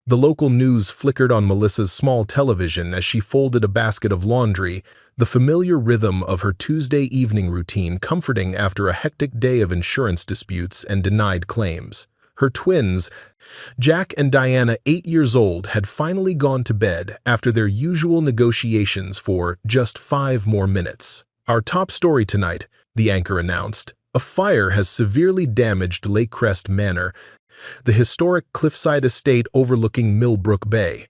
The local news flickered on Melissa's small television as she folded a basket of laundry, the familiar rhythm of her Tuesday evening routine comforting after a hectic day of insurance disputes and denied claims. Her twins, Jack and Diana, 8 years old, had finally gone to bed after their usual negotiations for just 5 more minutes. "Our top story tonight," the anchor announced. "A fire has severely damaged Lake Crest Manor, the historic cliffside estate overlooking Millbrook Bay."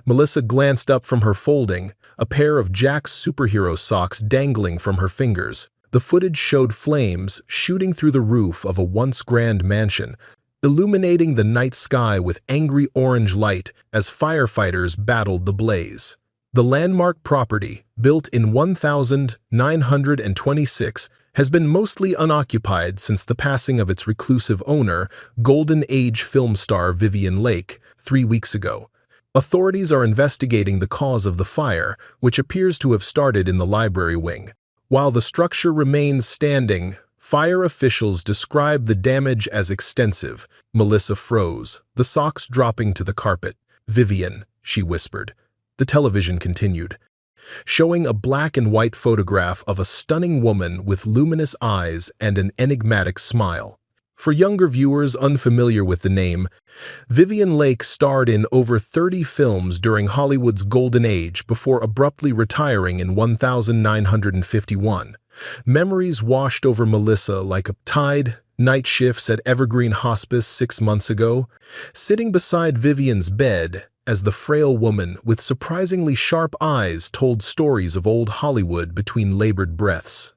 Melissa glanced up from her folding, a pair of Jack's superhero socks dangling from her fingers. The footage showed flames shooting through the roof of a once grand mansion, illuminating the night sky with angry orange light as firefighters battled the blaze. The landmark property, built in 1926, has been mostly unoccupied since the passing of its reclusive owner, Golden Age film star Vivien Lake, 3 weeks ago. Authorities are investigating the cause of the fire, which appears to have started in the library wing. While the structure remains standing, fire officials describe the damage as extensive. Melissa froze, the socks dropping to the carpet. "Vivien," she whispered. The television continued, showing a black and white photograph of a stunning woman with luminous eyes and an enigmatic smile. For younger viewers unfamiliar with the name, Vivien Lake starred in over 30 films during Hollywood's golden age before abruptly retiring in 1951. Memories washed over Melissa like a tide. Night shifts at Evergreen Hospice 6 months ago, sitting beside Vivien's bed as the frail woman with surprisingly sharp eyes told stories of old Hollywood between labored breaths.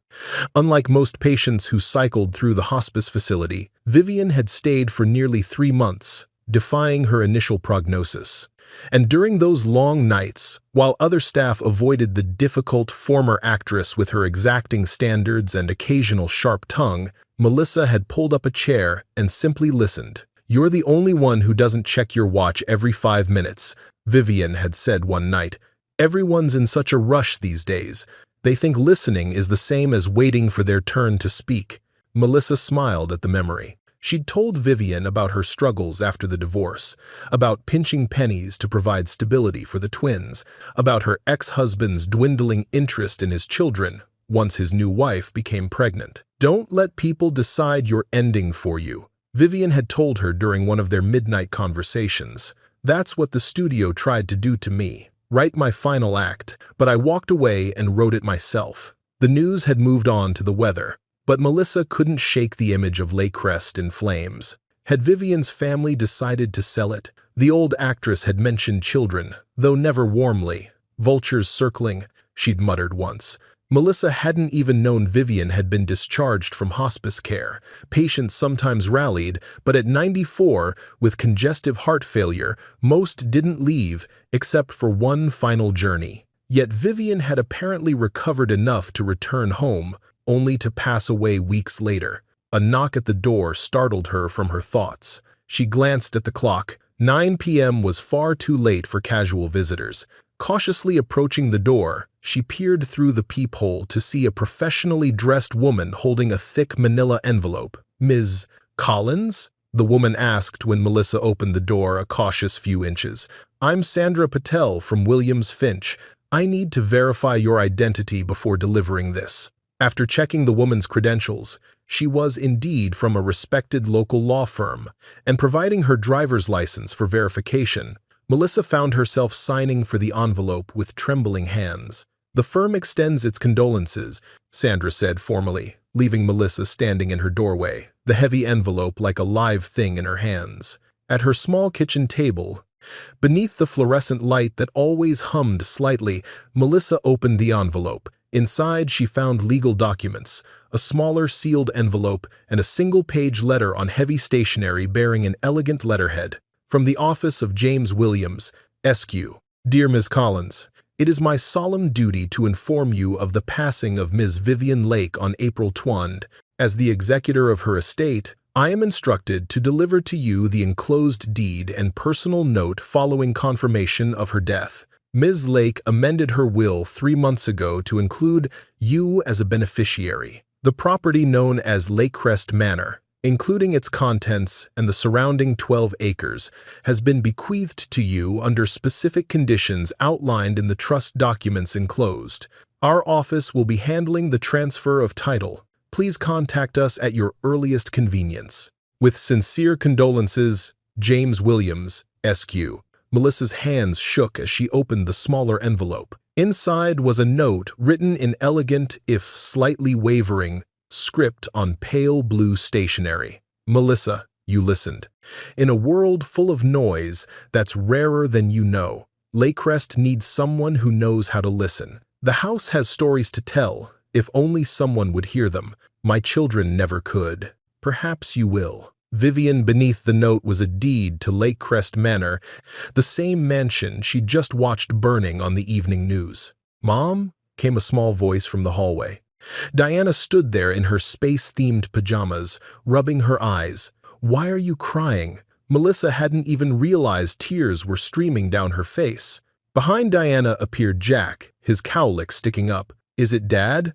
Unlike most patients who cycled through the hospice facility, Vivien had stayed for nearly 3 months, defying her initial prognosis. And during those long nights, while other staff avoided the difficult former actress with her exacting standards and occasional sharp tongue, Melissa had pulled up a chair and simply listened. "You're the only one who doesn't check your watch every 5 minutes, Vivien had said one night. "Everyone's in such a rush these days. They think listening is the same as waiting for their turn to speak." Melissa smiled at the memory. She'd told Vivien about her struggles after the divorce, about pinching pennies to provide stability for the twins, about her ex-husband's dwindling interest in his children once his new wife became pregnant. "Don't let people decide your ending for you," Vivien had told her during one of their midnight conversations. "That's what the studio tried to do to me, write my final act, but I walked away and wrote it myself." The news had moved on to the weather, but Melissa couldn't shake the image of Lake Crest in flames. Had Vivien's family decided to sell it? The old actress had mentioned children, though never warmly. "Vultures circling," she'd muttered once. Melissa hadn't even known Vivien had been discharged from hospice care. Patients sometimes rallied, but at 94, with congestive heart failure, most didn't leave except for one final journey. Yet Vivien had apparently recovered enough to return home, only to pass away weeks later. A knock at the door startled her from her thoughts. She glanced at the clock. 9 p.m. was far too late for casual visitors. Cautiously approaching the door, she peered through the peephole to see a professionally dressed woman holding a thick manila envelope. "Ms. Collins?" the woman asked when Melissa opened the door a cautious few inches. "I'm Sandra Patel from Williams Finch. I need to verify your identity before delivering this." After checking the woman's credentials, she was indeed from a respected local law firm, and providing her driver's license for verification, Melissa found herself signing for the envelope with trembling hands. "The firm extends its condolences," Sandra said formally, leaving Melissa standing in her doorway, the heavy envelope like a live thing in her hands. At her small kitchen table, beneath the fluorescent light that always hummed slightly, Melissa opened the envelope. Inside, she found legal documents, a smaller sealed envelope, and a single-page letter on heavy stationery bearing an elegant letterhead. "From the office of James Williams, Esq. Dear Ms. Collins, it is my solemn duty to inform you of the passing of Ms. Vivien Lake on April 20. As the executor of her estate, I am instructed to deliver to you the enclosed deed and personal note following confirmation of her death. Ms. Lake amended her will 3 months ago to include you as a beneficiary. The property known as Lake Crest Manor, including its contents and the surrounding 12 acres, has been bequeathed to you under specific conditions outlined in the trust documents enclosed. Our office will be handling the transfer of title. Please contact us at your earliest convenience. With sincere condolences, James Williams, SQ. Melissa's hands shook as she opened the smaller envelope. Inside was a note written in elegant, if slightly wavering, script on pale blue stationery. Melissa, you listened. In a world full of noise that's rarer than you know, Lakecrest needs someone who knows how to listen. The house has stories to tell, if only someone would hear them. My children never could. Perhaps you will. Vivian beneath the note was a deed to Lakecrest Manor, the same mansion she'd just watched burning on the evening news. "Mom?" came a small voice from the hallway. Diana stood there in her space-themed pajamas, rubbing her eyes. "Why are you crying?" Melissa hadn't even realized tears were streaming down her face. Behind Diana appeared Jack, his cowlick sticking up. "Is it Dad?"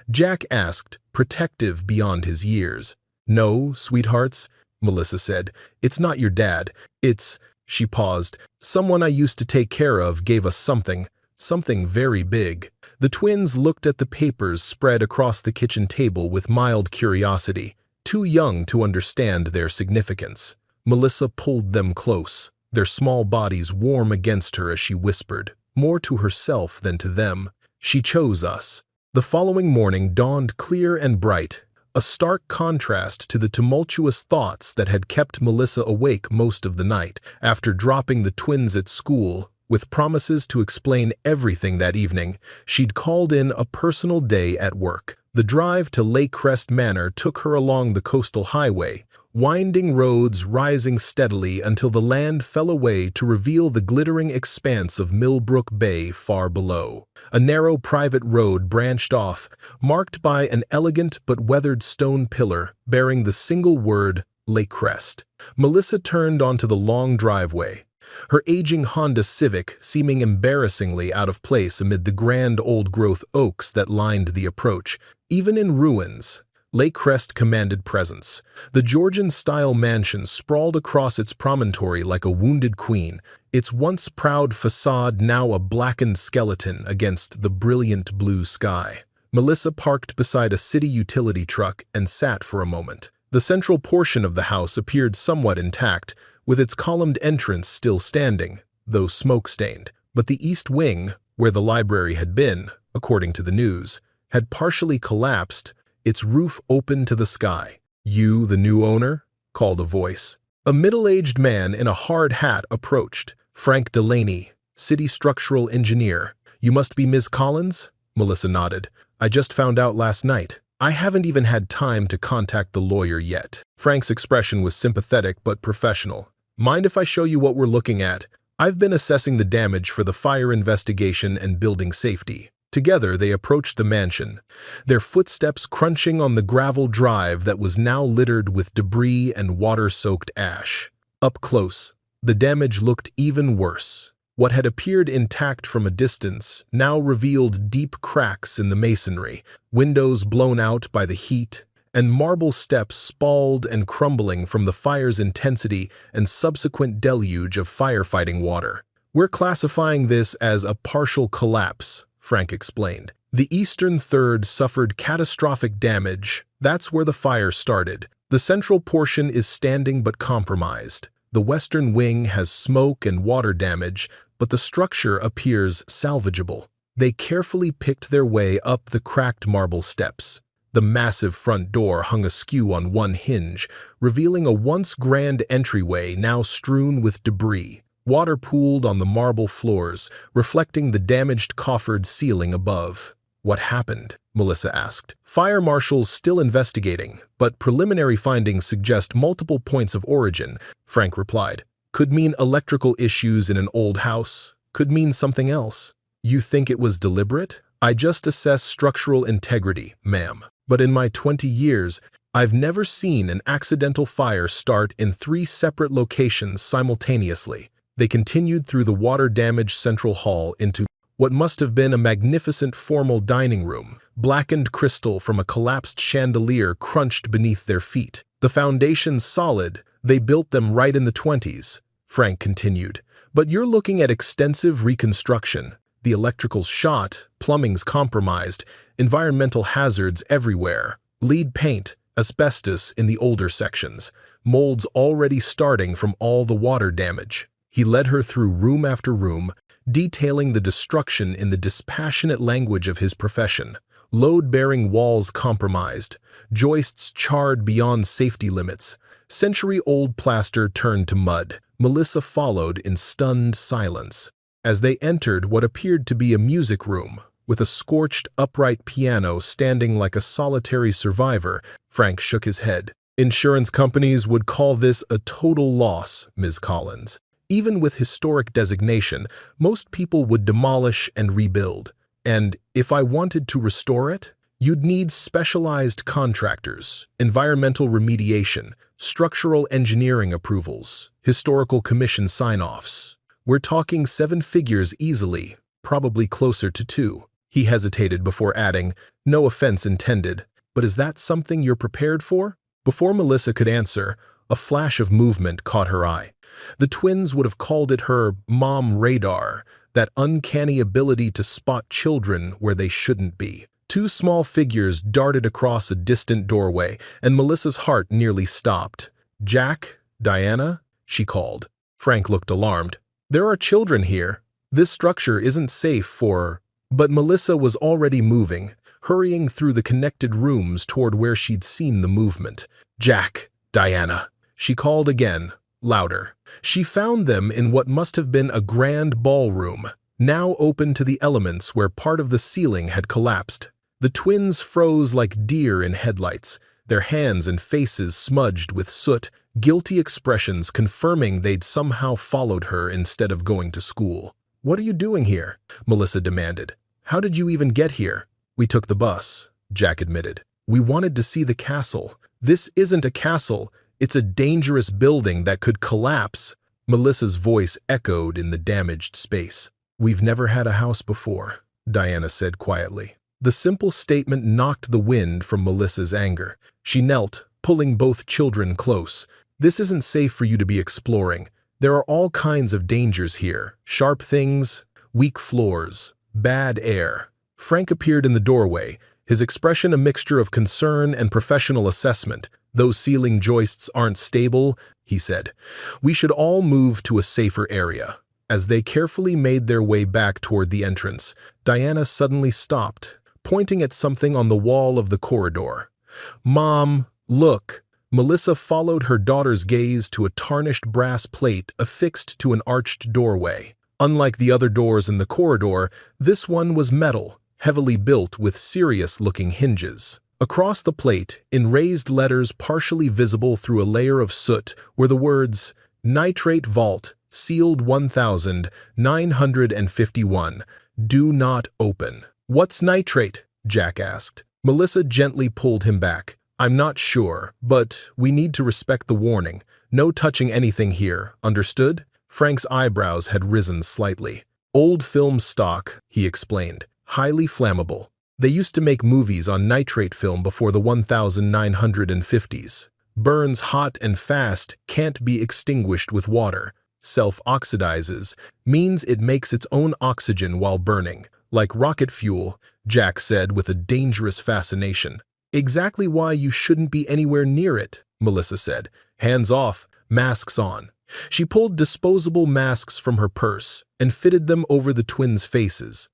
Jack asked, protective beyond his years. "No, sweethearts," Melissa said. "It's not your dad. It's—" She paused. "Someone I used to take care of gave us something very big." The twins looked at the papers spread across the kitchen table with mild curiosity, too young to understand their significance. Melissa pulled them close, their small bodies warm against her as she whispered, more to herself than to them. "She chose us." The following morning dawned clear and bright, a stark contrast to the tumultuous thoughts that had kept Melissa awake most of the night. After dropping the twins at school, with promises to explain everything that evening, she'd called in a personal day at work. The drive to Lakecrest Manor took her along the coastal highway, winding roads rising steadily until the land fell away to reveal the glittering expanse of Millbrook Bay far below. A narrow private road branched off, marked by an elegant but weathered stone pillar bearing the single word Lakecrest. Melissa turned onto the long driveway, her aging Honda Civic seeming embarrassingly out of place amid the grand old-growth oaks that lined the approach. Even in ruins, Lakecrest commanded presence. The Georgian-style mansion sprawled across its promontory like a wounded queen, its once proud facade now a blackened skeleton against the brilliant blue sky. Melissa parked beside a city utility truck and sat for a moment. The central portion of the house appeared somewhat intact, with its columned entrance still standing, though smoke-stained. But the east wing, where the library had been, according to the news, had partially collapsed, its roof open to the sky. "You, the new owner?" called a voice. A middle-aged man in a hard hat approached. "Frank Delaney, city structural engineer. You must be Ms. Collins?" Melissa nodded. "I just found out last night. I haven't even had time to contact the lawyer yet." Frank's expression was sympathetic but professional. "Mind if I show you what we're looking at? I've been assessing the damage for the fire investigation and building safety." Together they approached the mansion, their footsteps crunching on the gravel drive that was now littered with debris and water-soaked ash. Up close, the damage looked even worse. What had appeared intact from a distance now revealed deep cracks in the masonry, windows blown out by the heat, and marble steps spalled and crumbling from the fire's intensity and subsequent deluge of firefighting water. "We're classifying this as a partial collapse," Frank explained. "The eastern third suffered catastrophic damage. That's where the fire started. The central portion is standing but compromised. The western wing has smoke and water damage, but the structure appears salvageable." They carefully picked their way up the cracked marble steps. The massive front door hung askew on one hinge, revealing a once grand entryway now strewn with debris. Water pooled on the marble floors, reflecting the damaged coffered ceiling above. "What happened?" Melissa asked. "Fire marshals still investigating, but preliminary findings suggest multiple points of origin," Frank replied. "Could mean electrical issues in an old house. Could mean something else." "You think it was deliberate?" "I just assess structural integrity, ma'am. But in my 20 years, I've never seen an accidental fire start in 3 separate locations simultaneously." They continued through the water-damaged central hall into what must have been a magnificent formal dining room. Blackened crystal from a collapsed chandelier crunched beneath their feet. The foundation's solid, they built them right in the 20s, Frank continued. But you're looking at extensive reconstruction. The electrical's shot, plumbing's compromised, environmental hazards everywhere, lead paint, asbestos in the older sections, molds already starting from all the water damage. He led her through room after room, detailing the destruction in the dispassionate language of his profession. Load-bearing walls compromised, joists charred beyond safety limits, century-old plaster turned to mud. Melissa followed in stunned silence. As they entered what appeared to be a music room, with a scorched upright piano standing like a solitary survivor, Frank shook his head. Insurance companies would call this a total loss, Ms. Collins. Even with historic designation, most people would demolish and rebuild. And if I wanted to restore it, you'd need specialized contractors, environmental remediation, structural engineering approvals, historical commission sign-offs. We're talking 7 figures easily, probably closer to 2. He hesitated before adding, no offense intended, but is that something you're prepared for? Before Melissa could answer, a flash of movement caught her eye. The twins would have called it her mom radar, that uncanny ability to spot children where they shouldn't be. 2 small figures darted across a distant doorway, and Melissa's heart nearly stopped. Jack? Diana? She called. Frank looked alarmed. There are children here. This structure isn't safe for... But Melissa was already moving, hurrying through the connected rooms toward where she'd seen the movement. Jack, Diana, she called again, louder. She found them in what must have been a grand ballroom, now open to the elements where part of the ceiling had collapsed. The twins froze like deer in headlights, their hands and faces smudged with soot, guilty expressions confirming they'd somehow followed her instead of going to school. What are you doing here? Melissa demanded. How did you even get here? We took the bus, Jack admitted. We wanted to see the castle. This isn't a castle. It's a dangerous building that could collapse. Melissa's voice echoed in the damaged space. We've never had a house before, Diana said quietly. The simple statement knocked the wind from Melissa's anger. She knelt, pulling both children close. This isn't safe for you to be exploring. There are all kinds of dangers here. Sharp things, weak floors, bad air. Frank appeared in the doorway, his expression a mixture of concern and professional assessment. Those ceiling joists aren't stable, he said. We should all move to a safer area. As they carefully made their way back toward the entrance, Diana suddenly stopped, pointing at something on the wall of the corridor. Mom, look. Melissa followed her daughter's gaze to a tarnished brass plate affixed to an arched doorway. Unlike the other doors in the corridor, this one was metal, heavily built with serious-looking hinges. Across the plate, in raised letters partially visible through a layer of soot, were the words, Nitrate Vault, Sealed 1951. Do not open. What's nitrate? Jack asked. Melissa gently pulled him back. I'm not sure, but we need to respect the warning. No touching anything here, understood? Frank's eyebrows had risen slightly. Old film stock, he explained. Highly flammable. They used to make movies on nitrate film before the 1950s. Burns hot and fast, can't be extinguished with water. Self-oxidizes, means it makes its own oxygen while burning. Like rocket fuel, Jack said with a dangerous fascination. Exactly why you shouldn't be anywhere near it, Melissa said. Hands off, masks on. She pulled disposable masks from her purse and fitted them over the twins' faces.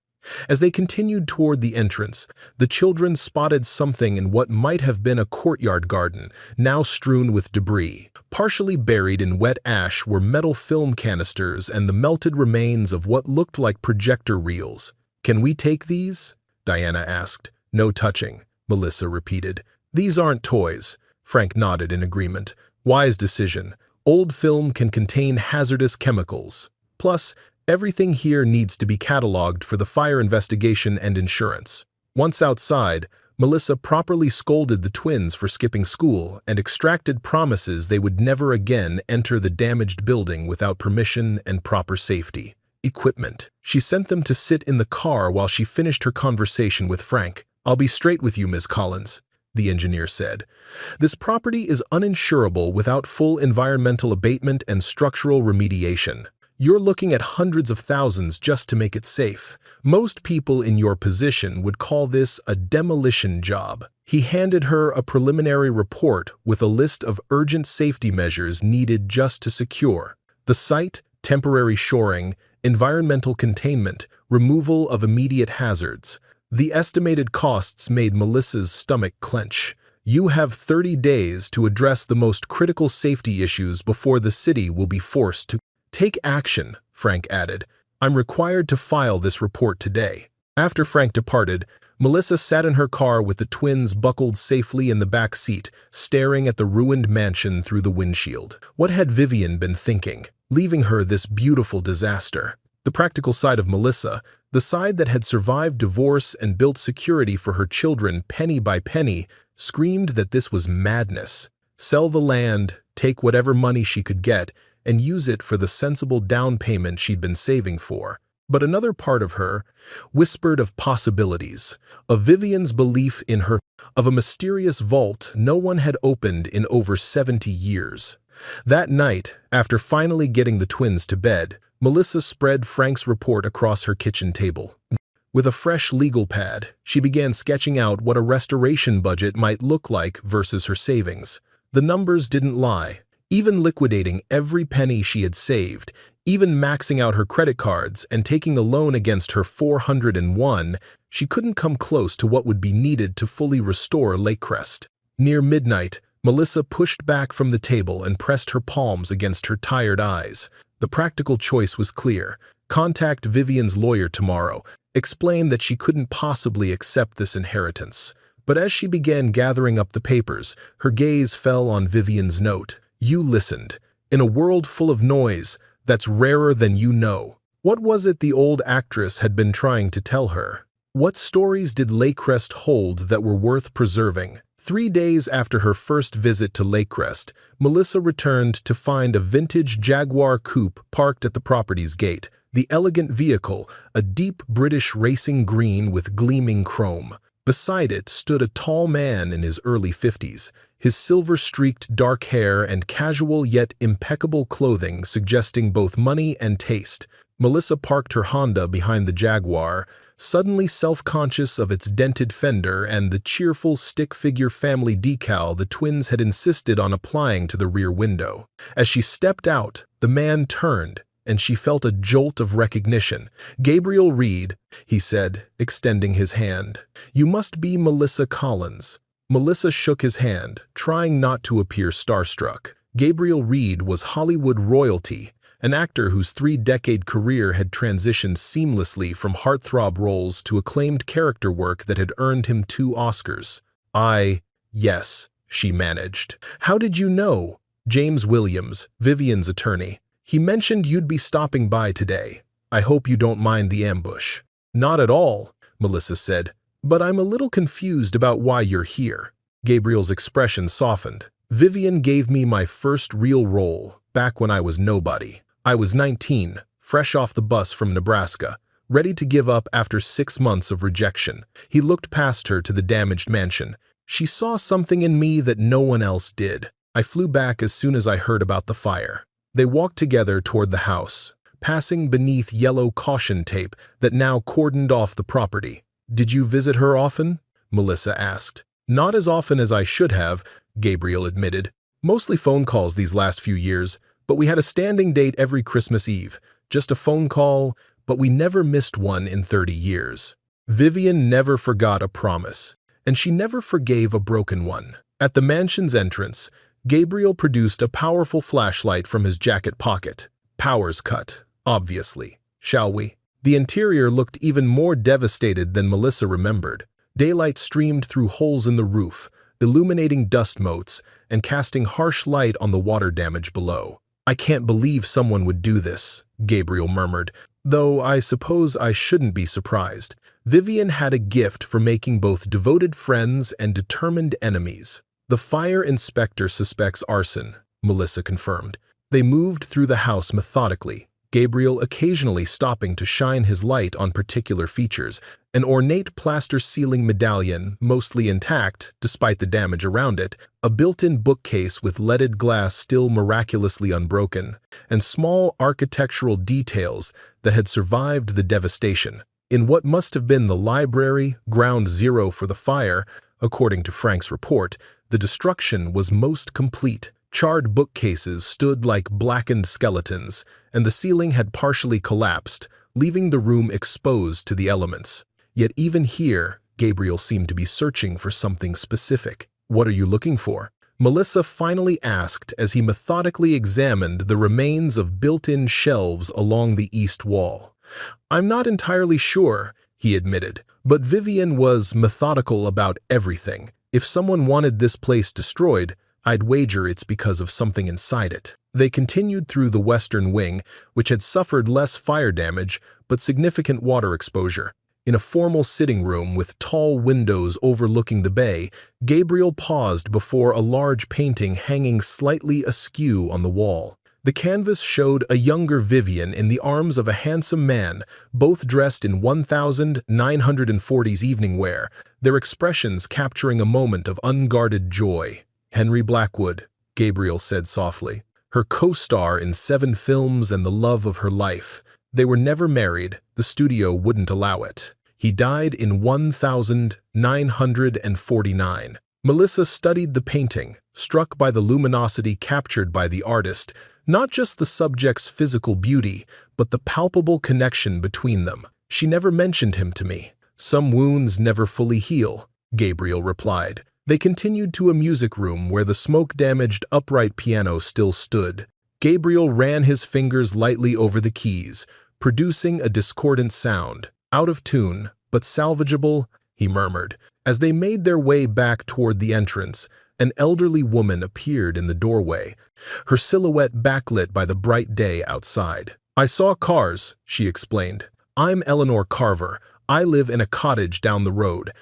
As they continued toward the entrance, the children spotted something in what might have been a courtyard garden, now strewn with debris. Partially buried in wet ash were metal film canisters and the melted remains of what looked like projector reels. Can we take these? Diana asked. No touching, Melissa repeated. These aren't toys. Frank nodded in agreement. Wise decision. Old film can contain hazardous chemicals. Plus, everything here needs to be cataloged for the fire investigation and insurance. Once outside, Melissa properly scolded the twins for skipping school and extracted promises they would never again enter the damaged building without permission and proper safety. Equipment. She sent them to sit in the car while she finished her conversation with Frank. I'll be straight with you, Ms. Collins. the engineer said. This property is uninsurable without full environmental abatement and structural remediation. You're looking at hundreds of thousands just to make it safe. Most people in your position would call this a demolition job. He handed her a preliminary report with a list of urgent safety measures needed just to secure the site, temporary shoring, environmental containment, removal of immediate hazards. The estimated costs made Melissa's stomach clench. You have 30 days to address the most critical safety issues before the city will be forced to take action, Frank added. I'm required to file this report today. After Frank departed, Melissa sat in her car with the twins buckled safely in the back seat, staring at the ruined mansion through the windshield. What had Vivian been thinking, leaving her this beautiful disaster? The practical side of Melissa, the side that had survived divorce and built security for her children penny by penny, screamed that this was madness. Sell the land, take whatever money she could get, and use it for the sensible down payment she'd been saving for. But another part of her whispered of possibilities, of Vivian's belief in her, of a mysterious vault no one had opened in over 70 years. That night, after finally getting the twins to bed, Melissa spread Frank's report across her kitchen table. With a fresh legal pad, she began sketching out what a restoration budget might look like versus her savings. The numbers didn't lie. Even liquidating every penny she had saved, even maxing out her credit cards and taking a loan against her 401, she couldn't come close to what would be needed to fully restore Lakecrest. Near midnight, Melissa pushed back from the table and pressed her palms against her tired eyes. The practical choice was clear. Contact Vivian's lawyer tomorrow. Explain that she couldn't possibly accept this inheritance. But as she began gathering up the papers, her gaze fell on Vivian's note. You listened. In a world full of noise, that's rarer than you know. What was it the old actress had been trying to tell her? What stories did Lakecrest hold that were worth preserving? 3 days after her first visit to Lakecrest, Melissa returned to find a vintage Jaguar coupe parked at the property's gate. The elegant vehicle, a deep British racing green with gleaming chrome. Beside it stood a tall man in his early 50s. His silver-streaked dark hair and casual yet impeccable clothing suggesting both money and taste. Melissa parked her Honda behind the Jaguar, suddenly self-conscious of its dented fender and the cheerful stick-figure family decal the twins had insisted on applying to the rear window. As she stepped out, the man turned, and she felt a jolt of recognition. Gabriel Reed, he said, extending his hand. You must be Melissa Collins. Melissa shook his hand, trying not to appear starstruck. Gabriel Reed was Hollywood royalty, an actor whose 3-decade career had transitioned seamlessly from heartthrob roles to acclaimed character work that had earned him 2 Oscars. Yes, she managed. How did you know? James Williams, Vivian's attorney. He mentioned you'd be stopping by today. I hope you don't mind the ambush. Not at all, Melissa said. But I'm a little confused about why you're here. Gabriel's expression softened. Vivian gave me my first real role, back when I was nobody. I was 19, fresh off the bus from Nebraska, ready to give up after 6 months of rejection. He looked past her to the damaged mansion. She saw something in me that no one else did. I flew back as soon as I heard about the fire. They walked together toward the house, passing beneath yellow caution tape that now cordoned off the property. Did you visit her often? Melissa asked. Not as often as I should have, Gabriel admitted. Mostly phone calls these last few years, but we had a standing date every Christmas Eve. Just a phone call, but we never missed one in 30 years. Vivian never forgot a promise, and she never forgave a broken one. At the mansion's entrance, Gabriel produced a powerful flashlight from his jacket pocket. Power's cut, obviously. Shall we? The interior looked even more devastated than Melissa remembered. Daylight streamed through holes in the roof, illuminating dust motes and casting harsh light on the water damage below. I can't believe someone would do this, Gabriel murmured, though I suppose I shouldn't be surprised. Vivian had a gift for making both devoted friends and determined enemies. The fire inspector suspects arson, Melissa confirmed. They moved through the house methodically, Gabriel occasionally stopping to shine his light on particular features, an ornate plaster ceiling medallion, mostly intact despite the damage around it, a built-in bookcase with leaded glass still miraculously unbroken, and small architectural details that had survived the devastation. In what must have been the library, ground zero for the fire, according to Frank's report, the destruction was most complete. Charred bookcases stood like blackened skeletons, and the ceiling had partially collapsed, leaving the room exposed to the elements. Yet even here, Gabriel seemed to be searching for something specific. "What are you looking for?" Melissa finally asked as he methodically examined the remains of built-in shelves along the east wall. "I'm not entirely sure," he admitted, but Vivian was methodical about everything. "If someone wanted this place destroyed, I'd wager it's because of something inside it." They continued through the western wing, which had suffered less fire damage but significant water exposure. In a formal sitting room with tall windows overlooking the bay, Gabriel paused before a large painting hanging slightly askew on the wall. The canvas showed a younger Vivian in the arms of a handsome man, both dressed in 1940s evening wear, their expressions capturing a moment of unguarded joy. "Henry Blackwood," Gabriel said softly. "Her co-star in 7 films and the love of her life. They were never married, the studio wouldn't allow it. He died in 1949. Melissa studied the painting, struck by the luminosity captured by the artist, not just the subject's physical beauty, but the palpable connection between them. "She never mentioned him to me. Some wounds never fully heal," Gabriel replied. They continued to a music room where the smoke-damaged upright piano still stood. Gabriel ran his fingers lightly over the keys, producing a discordant sound. "Out of tune, but salvageable," he murmured. As they made their way back toward the entrance, an elderly woman appeared in the doorway, her silhouette backlit by the bright day outside. "I saw cars," she explained. "I'm Eleanor Carver. I live in a cottage down the road.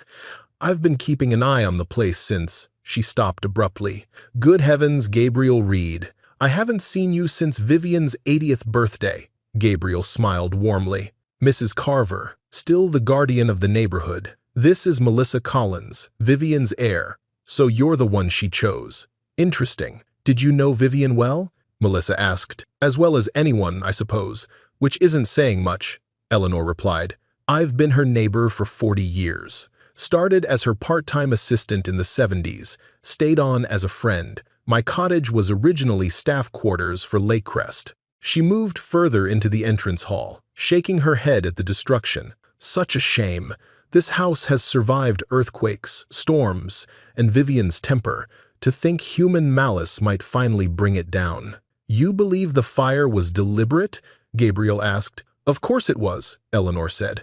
I've been keeping an eye on the place since." She stopped abruptly. "Good heavens, Gabriel Reed. I haven't seen you since Vivian's 80th birthday." Gabriel smiled warmly. "Mrs. Carver, still the guardian of the neighborhood. This is Melissa Collins, Vivian's heir. So you're the one she chose. Interesting. Did you know Vivian well?" Melissa asked. "As well as anyone, I suppose, which isn't saying much," Eleanor replied. "I've been her neighbor for 40 years. Started as her part-time assistant in the 70s, stayed on as a friend. My cottage was originally staff quarters for Lakecrest." She moved further into the entrance hall, shaking her head at the destruction. "Such a shame. This house has survived earthquakes, storms, and Vivian's temper. To think human malice might finally bring it down." "You believe the fire was deliberate?" Gabriel asked. "Of course it was," Eleanor said.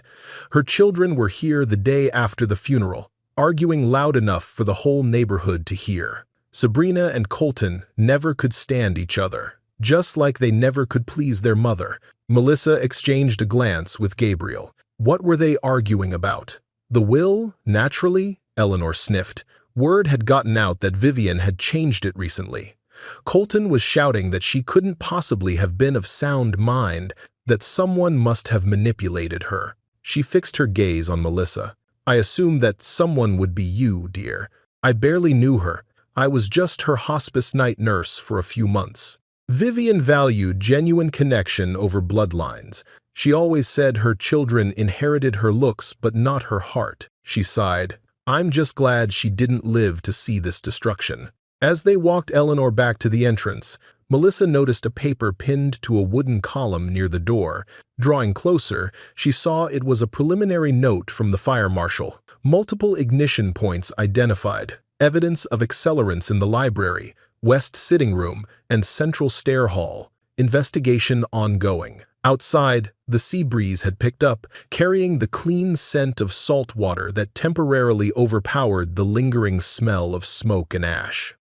"Her children were here the day after the funeral, arguing loud enough for the whole neighborhood to hear. Sabrina and Colton never could stand each other, just like they never could please their mother." Melissa exchanged a glance with Gabriel. "What were they arguing about?" "The will, naturally," Eleanor sniffed. Word had gotten out that Vivian had changed it recently. Colton was shouting that she couldn't possibly have been of sound mind, that someone must have manipulated her. She fixed her gaze on Melissa. "I assumed that someone would be you, dear. I barely knew her. I was just her hospice night nurse for a few months." Vivian valued genuine connection over bloodlines. She always said her children inherited her looks but not her heart. She sighed. "I'm just glad she didn't live to see this destruction." As they walked Eleanor back to the entrance, Melissa noticed a paper pinned to a wooden column near the door. Drawing closer, she saw it was a preliminary note from the fire marshal. Multiple ignition points identified, evidence of accelerants in the library, west sitting room, and central stair hall. Investigation ongoing. Outside, the sea breeze had picked up, carrying the clean scent of salt water that temporarily overpowered the lingering smell of smoke and ash.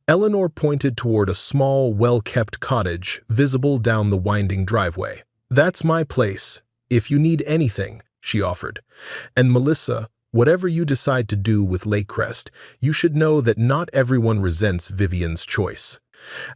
Eleanor pointed toward a small, well-kept cottage visible down the winding driveway. "That's my place, if you need anything," she offered. "And Melissa, whatever you decide to do with Lakecrest, you should know that not everyone resents Vivian's choice.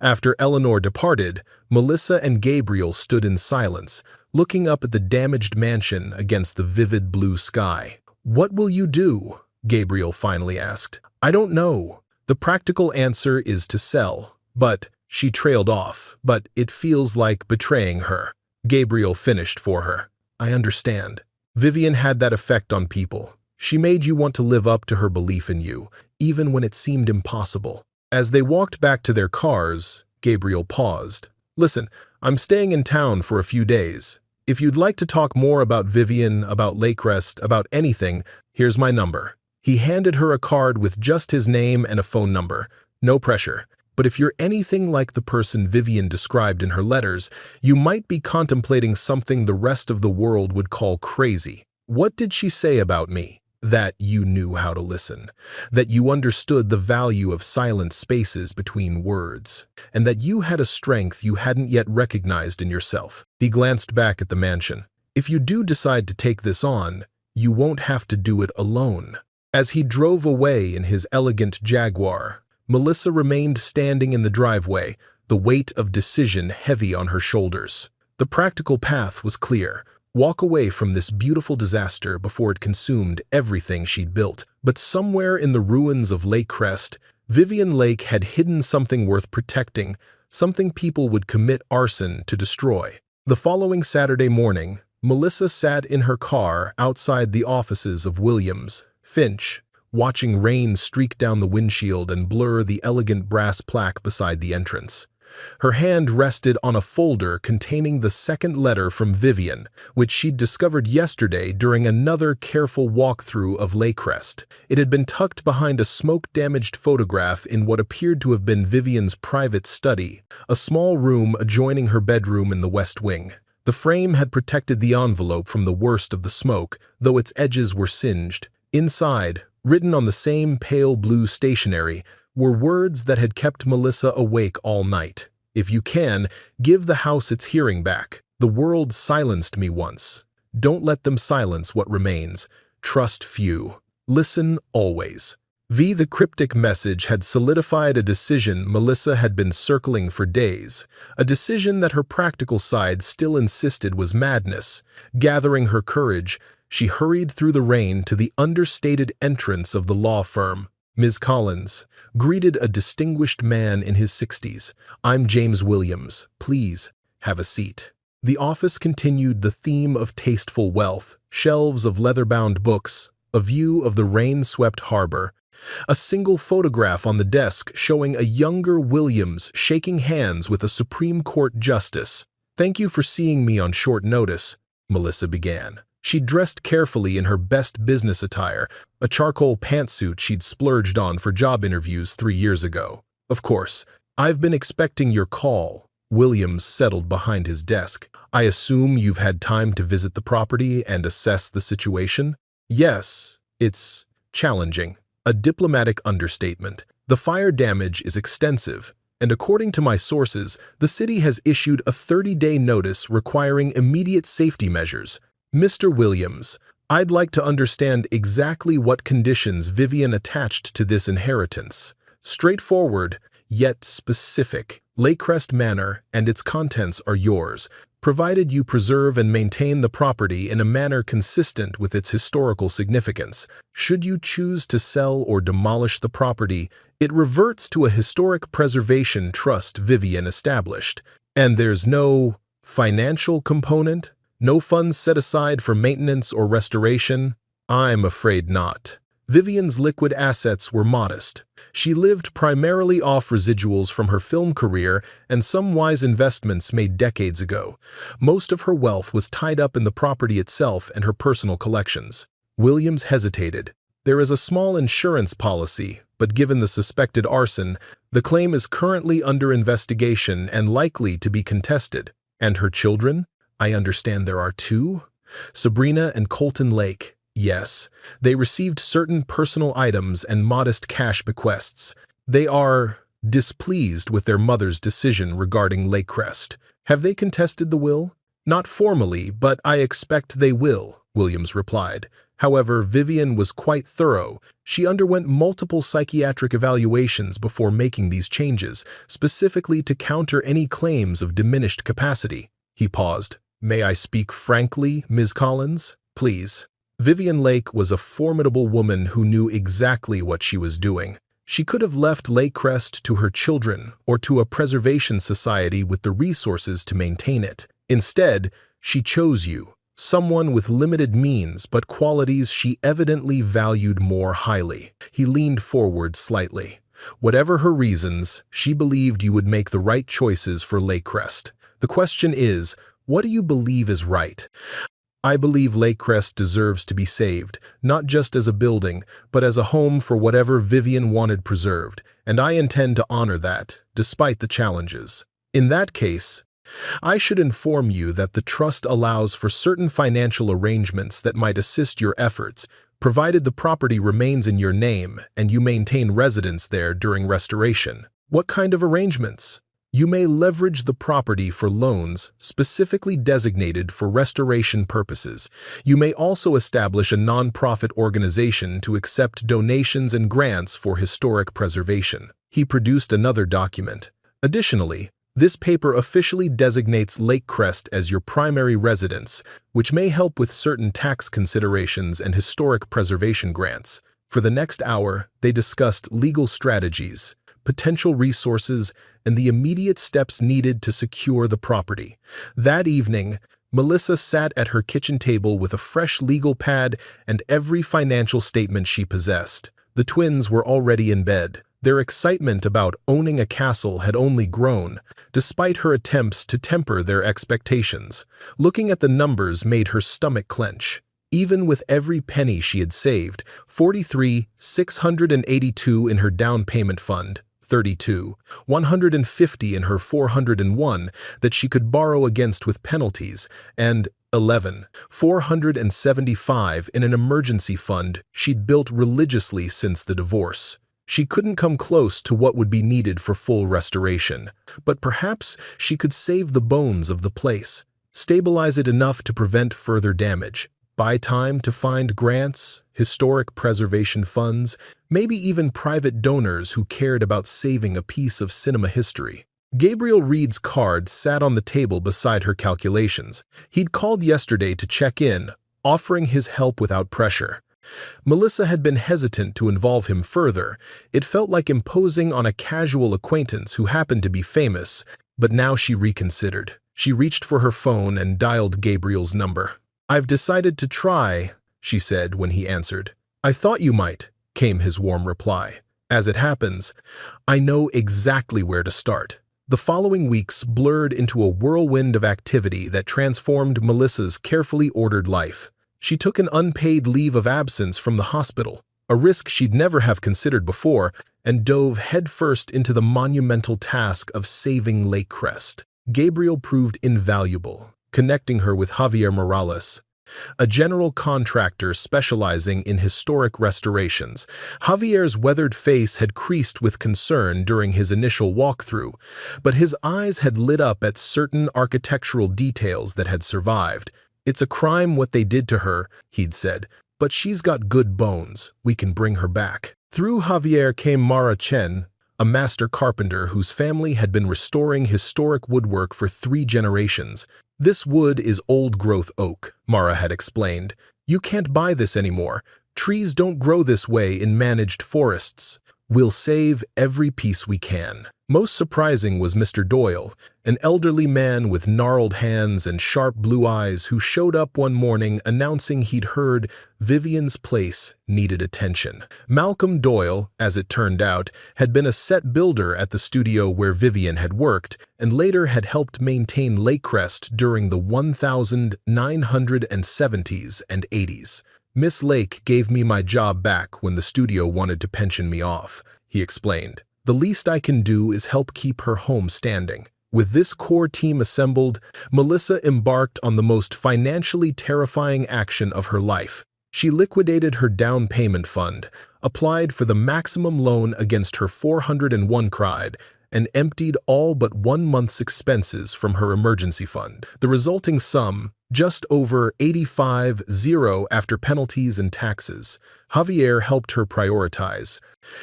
After Eleanor departed, Melissa and Gabriel stood in silence, looking up at the damaged mansion against the vivid blue sky. "What will you do?" Gabriel finally asked. "I don't know. The practical answer is to sell." "But," she trailed off, "but it feels like betraying her." Gabriel finished for her. "I understand. Vivian had that effect on people. She made you want to live up to her belief in you, even when it seemed impossible." As they walked back to their cars, Gabriel paused. "Listen, I'm staying in town for a few days. If you'd like to talk more about Vivian, about Lakecrest, about anything, here's my number." He handed her a card with just his name and a phone number. "No pressure. But if you're anything like the person Vivian described in her letters, you might be contemplating something the rest of the world would call crazy." "What did she say about me?" "That you knew how to listen, that you understood the value of silent spaces between words, and that you had a strength you hadn't yet recognized in yourself." He glanced back at the mansion. "If you do decide to take this on, you won't have to do it alone." As he drove away in his elegant Jaguar, Melissa remained standing in the driveway, the weight of decision heavy on her shoulders. The practical path was clear. Walk away from this beautiful disaster before it consumed everything she'd built. But somewhere in the ruins of Lakecrest, Vivian Lake had hidden something worth protecting, something people would commit arson to destroy. The following Saturday morning, Melissa sat in her car outside the offices of Williams, Finch, watching rain streak down the windshield and blur the elegant brass plaque beside the entrance. Her hand rested on a folder containing the second letter from Vivian, which she'd discovered yesterday during another careful walkthrough of Lakecrest. It had been tucked behind a smoke-damaged photograph in what appeared to have been Vivian's private study, a small room adjoining her bedroom in the West Wing. The frame had protected the envelope from the worst of the smoke, though its edges were singed. Inside, written on the same pale blue stationery, were words that had kept Melissa awake all night. "If you can, give the house its hearing back. The world silenced me once. Don't let them silence what remains. Trust few. Listen always." The cryptic message had solidified a decision Melissa had been circling for days, a decision that her practical side still insisted was madness. Gathering her courage, she hurried through the rain to the understated entrance of the law firm. Ms. Collins greeted a distinguished man in his 60s. "I'm James Williams. Please, have a seat." The office continued the theme of tasteful wealth, shelves of leather-bound books, a view of the rain-swept harbor, a single photograph on the desk showing a younger Williams shaking hands with a Supreme Court justice. "Thank you for seeing me on short notice," Melissa began. She dressed carefully in her best business attire, a charcoal pantsuit she'd splurged on for job interviews 3 years ago. "Of course, I've been expecting your call." Williams settled behind his desk. "I assume you've had time to visit the property and assess the situation?" "Yes, it's challenging. A diplomatic understatement. The fire damage is extensive, and according to my sources, the city has issued a 30-day notice requiring immediate safety measures. Mr. Williams, I'd like to understand exactly what conditions Vivian attached to this inheritance. Straightforward, yet specific. Lakecrest Manor and its contents are yours, provided you preserve and maintain the property in a manner consistent with its historical significance. Should you choose to sell or demolish the property, it reverts to a historic preservation trust Vivian established. And there's no financial component? No funds set aside for maintenance or restoration? I'm afraid not. Vivian's liquid assets were modest. She lived primarily off residuals from her film career and some wise investments made decades ago. Most of her wealth was tied up in the property itself and her personal collections. Williams hesitated. "There is a small insurance policy, but given the suspected arson, the claim is currently under investigation and likely to be contested." "And her children? I understand there are 2? Sabrina and Colton Lake." "Yes, they received certain personal items and modest cash bequests. They are displeased with their mother's decision regarding Lakecrest." "Have they contested the will?" "Not formally, but I expect they will," Williams replied. However, Vivian was quite thorough. She underwent multiple psychiatric evaluations before making these changes, specifically to counter any claims of diminished capacity. He paused. "May I speak frankly, Ms. Collins? Please." Vivian Lake was a formidable woman who knew exactly what she was doing. She could have left Lakecrest to her children or to a preservation society with the resources to maintain it. Instead, she chose you, someone with limited means but qualities she evidently valued more highly. He leaned forward slightly. Whatever her reasons, she believed you would make the right choices for Lakecrest. The question is, what do you believe is right? I believe Lakecrest deserves to be saved, not just as a building, but as a home for whatever Vivian wanted preserved, and I intend to honor that, despite the challenges. In that case, I should inform you that the trust allows for certain financial arrangements that might assist your efforts, provided the property remains in your name and you maintain residence there during restoration. What kind of arrangements? You may leverage the property for loans specifically designated for restoration purposes. You may also establish a non-profit organization to accept donations and grants for historic preservation. He produced another document. Additionally, this paper officially designates Lakecrest as your primary residence, which may help with certain tax considerations and historic preservation grants. For the next hour, they discussed legal strategies, potential resources, and the immediate steps needed to secure the property. That evening, Melissa sat at her kitchen table with a fresh legal pad and every financial statement she possessed. The twins were already in bed. Their excitement about owning a castle had only grown, despite her attempts to temper their expectations. Looking at the numbers made her stomach clench. Even with every penny she had saved, $43,682 in her down payment fund, $32,150 in her 401 that she could borrow against with penalties, and $11,475 in an emergency fund she'd built religiously since the divorce. She couldn't come close to what would be needed for full restoration, but perhaps she could save the bones of the place, stabilize it enough to prevent further damage, buy time to find grants, historic preservation funds, maybe even private donors who cared about saving a piece of cinema history. Gabriel Reed's card sat on the table beside her calculations. He'd called yesterday to check in, offering his help without pressure. Melissa had been hesitant to involve him further. It felt like imposing on a casual acquaintance who happened to be famous, but now she reconsidered. She reached for her phone and dialed Gabriel's number. "I've decided to try," she said when he answered. "I thought you might," came his warm reply. "As it happens, I know exactly where to start." The following weeks blurred into a whirlwind of activity that transformed Melissa's carefully ordered life. She took an unpaid leave of absence from the hospital, a risk she'd never have considered before, and dove headfirst into the monumental task of saving Lakecrest. Gabriel proved invaluable, connecting her with Javier Morales, a general contractor specializing in historic restorations. Javier's weathered face had creased with concern during his initial walkthrough, but his eyes had lit up at certain architectural details that had survived. "It's a crime what they did to her," he'd said, "but she's got good bones. We can bring her back." Through Javier came Mara Chen, a master carpenter whose family had been restoring historic woodwork for 3 generations. "This wood is old-growth oak," Mara had explained. "You can't buy this anymore. Trees don't grow this way in managed forests. We'll save every piece we can." Most surprising was Mr. Doyle, an elderly man with gnarled hands and sharp blue eyes who showed up one morning announcing he'd heard Vivian's place needed attention. Malcolm Doyle, as it turned out, had been a set builder at the studio where Vivian had worked and later had helped maintain Lakecrest during the 1970s and 80s. "Miss Lake gave me my job back when the studio wanted to pension me off," he explained. "The least I can do is help keep her home standing." With this core team assembled, Melissa embarked on the most financially terrifying action of her life. She liquidated her down payment fund, applied for the maximum loan against her 401 cride, and emptied all but 1 month's expenses from her emergency fund. The resulting sum, just over $85,000 after penalties and taxes, Javier helped her prioritize.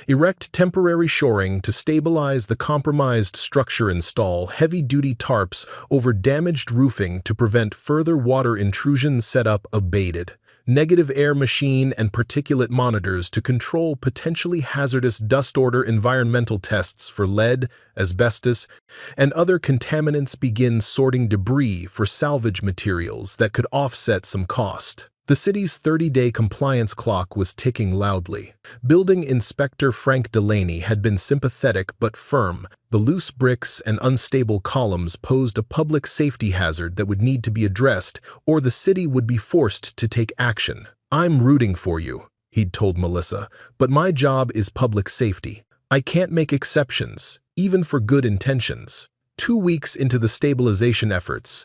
Erect temporary shoring to stabilize the compromised structure, install heavy-duty tarps over damaged roofing to prevent further water intrusion, set up abated negative air machine and particulate monitors to control potentially hazardous dust, order environmental tests for lead, asbestos, and other contaminants, begin sorting debris for salvage materials that could offset some cost. The city's 30-day compliance clock was ticking loudly. Building Inspector Frank Delaney had been sympathetic but firm. The loose bricks and unstable columns posed a public safety hazard that would need to be addressed, or the city would be forced to take action. "I'm rooting for you," he'd told Melissa, "but my job is public safety. I can't make exceptions, even for good intentions." 2 weeks into the stabilization efforts,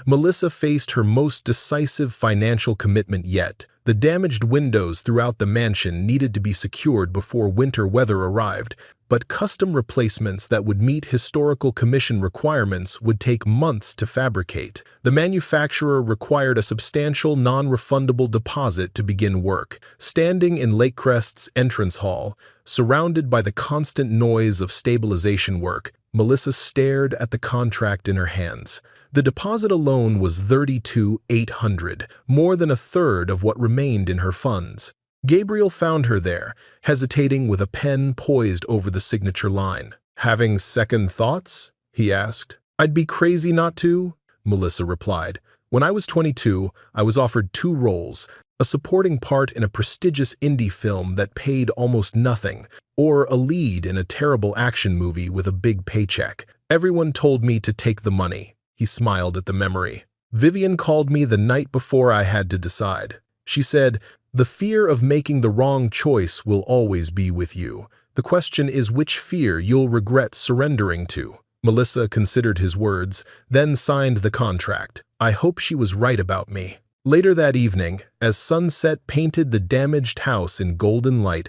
Melissa faced her most decisive financial commitment yet. The damaged windows throughout the mansion needed to be secured before winter weather arrived, but custom replacements that would meet historical commission requirements would take months to fabricate. The manufacturer required a substantial non-refundable deposit to begin work. Standing in Lakecrest's entrance hall, surrounded by the constant noise of stabilization work, Melissa stared at the contract in her hands. The deposit alone was $32,800, more than a third of what remained in her funds. Gabriel found her there, hesitating with a pen poised over the signature line. "Having second thoughts?" he asked. "I'd be crazy not to," Melissa replied. "When I was 22, I was offered 2 roles, a supporting part in a prestigious indie film that paid almost nothing, or a lead in a terrible action movie with a big paycheck. Everyone told me to take the money." He smiled at the memory. "Vivian called me the night before I had to decide. She said, 'The fear of making the wrong choice will always be with you. The question is which fear you'll regret surrendering to.'" Melissa considered his words, then signed the contract. "I hope she was right about me." Later that evening, as sunset painted the damaged house in golden light,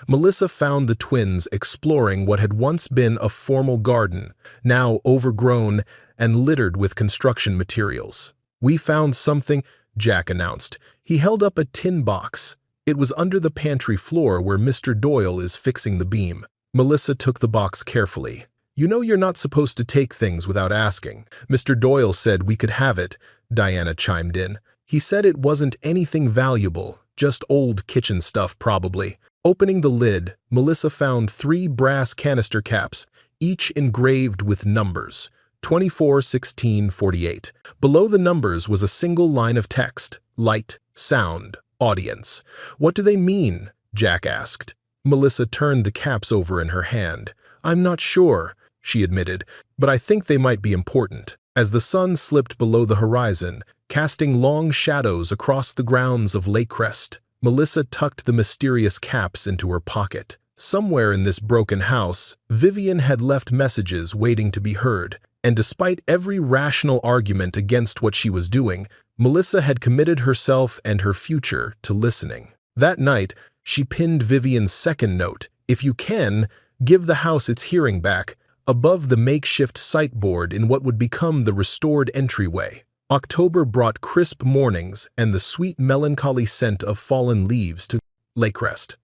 Melissa found the twins exploring what had once been a formal garden, now overgrown and littered with construction materials. "We found something," Jack announced. He held up a tin box. "It was under the pantry floor where Mr. Doyle is fixing the beam." Melissa took the box carefully. "You know you're not supposed to take things without asking. Mr. Doyle said we could have it," Diana chimed in. "He said it wasn't anything valuable, just old kitchen stuff probably." Opening the lid, Melissa found 3 brass canister caps, each engraved with numbers. 24, 16, 48. Below the numbers was a single line of text: light, sound, audience. "What do they mean?" Jack asked. Melissa turned the caps over in her hand. "I'm not sure," she admitted, "but I think they might be important." As the sun slipped below the horizon, casting long shadows across the grounds of Lakecrest, Melissa tucked the mysterious caps into her pocket. Somewhere in this broken house, Vivian had left messages waiting to be heard, and despite every rational argument against what she was doing, Melissa had committed herself and her future to listening. That night, she pinned Vivian's second note: "If you can, give the house its hearing back," above the makeshift sightboard in what would become the restored entryway. October brought crisp mornings and the sweet melancholy scent of fallen leaves to Lakecrest.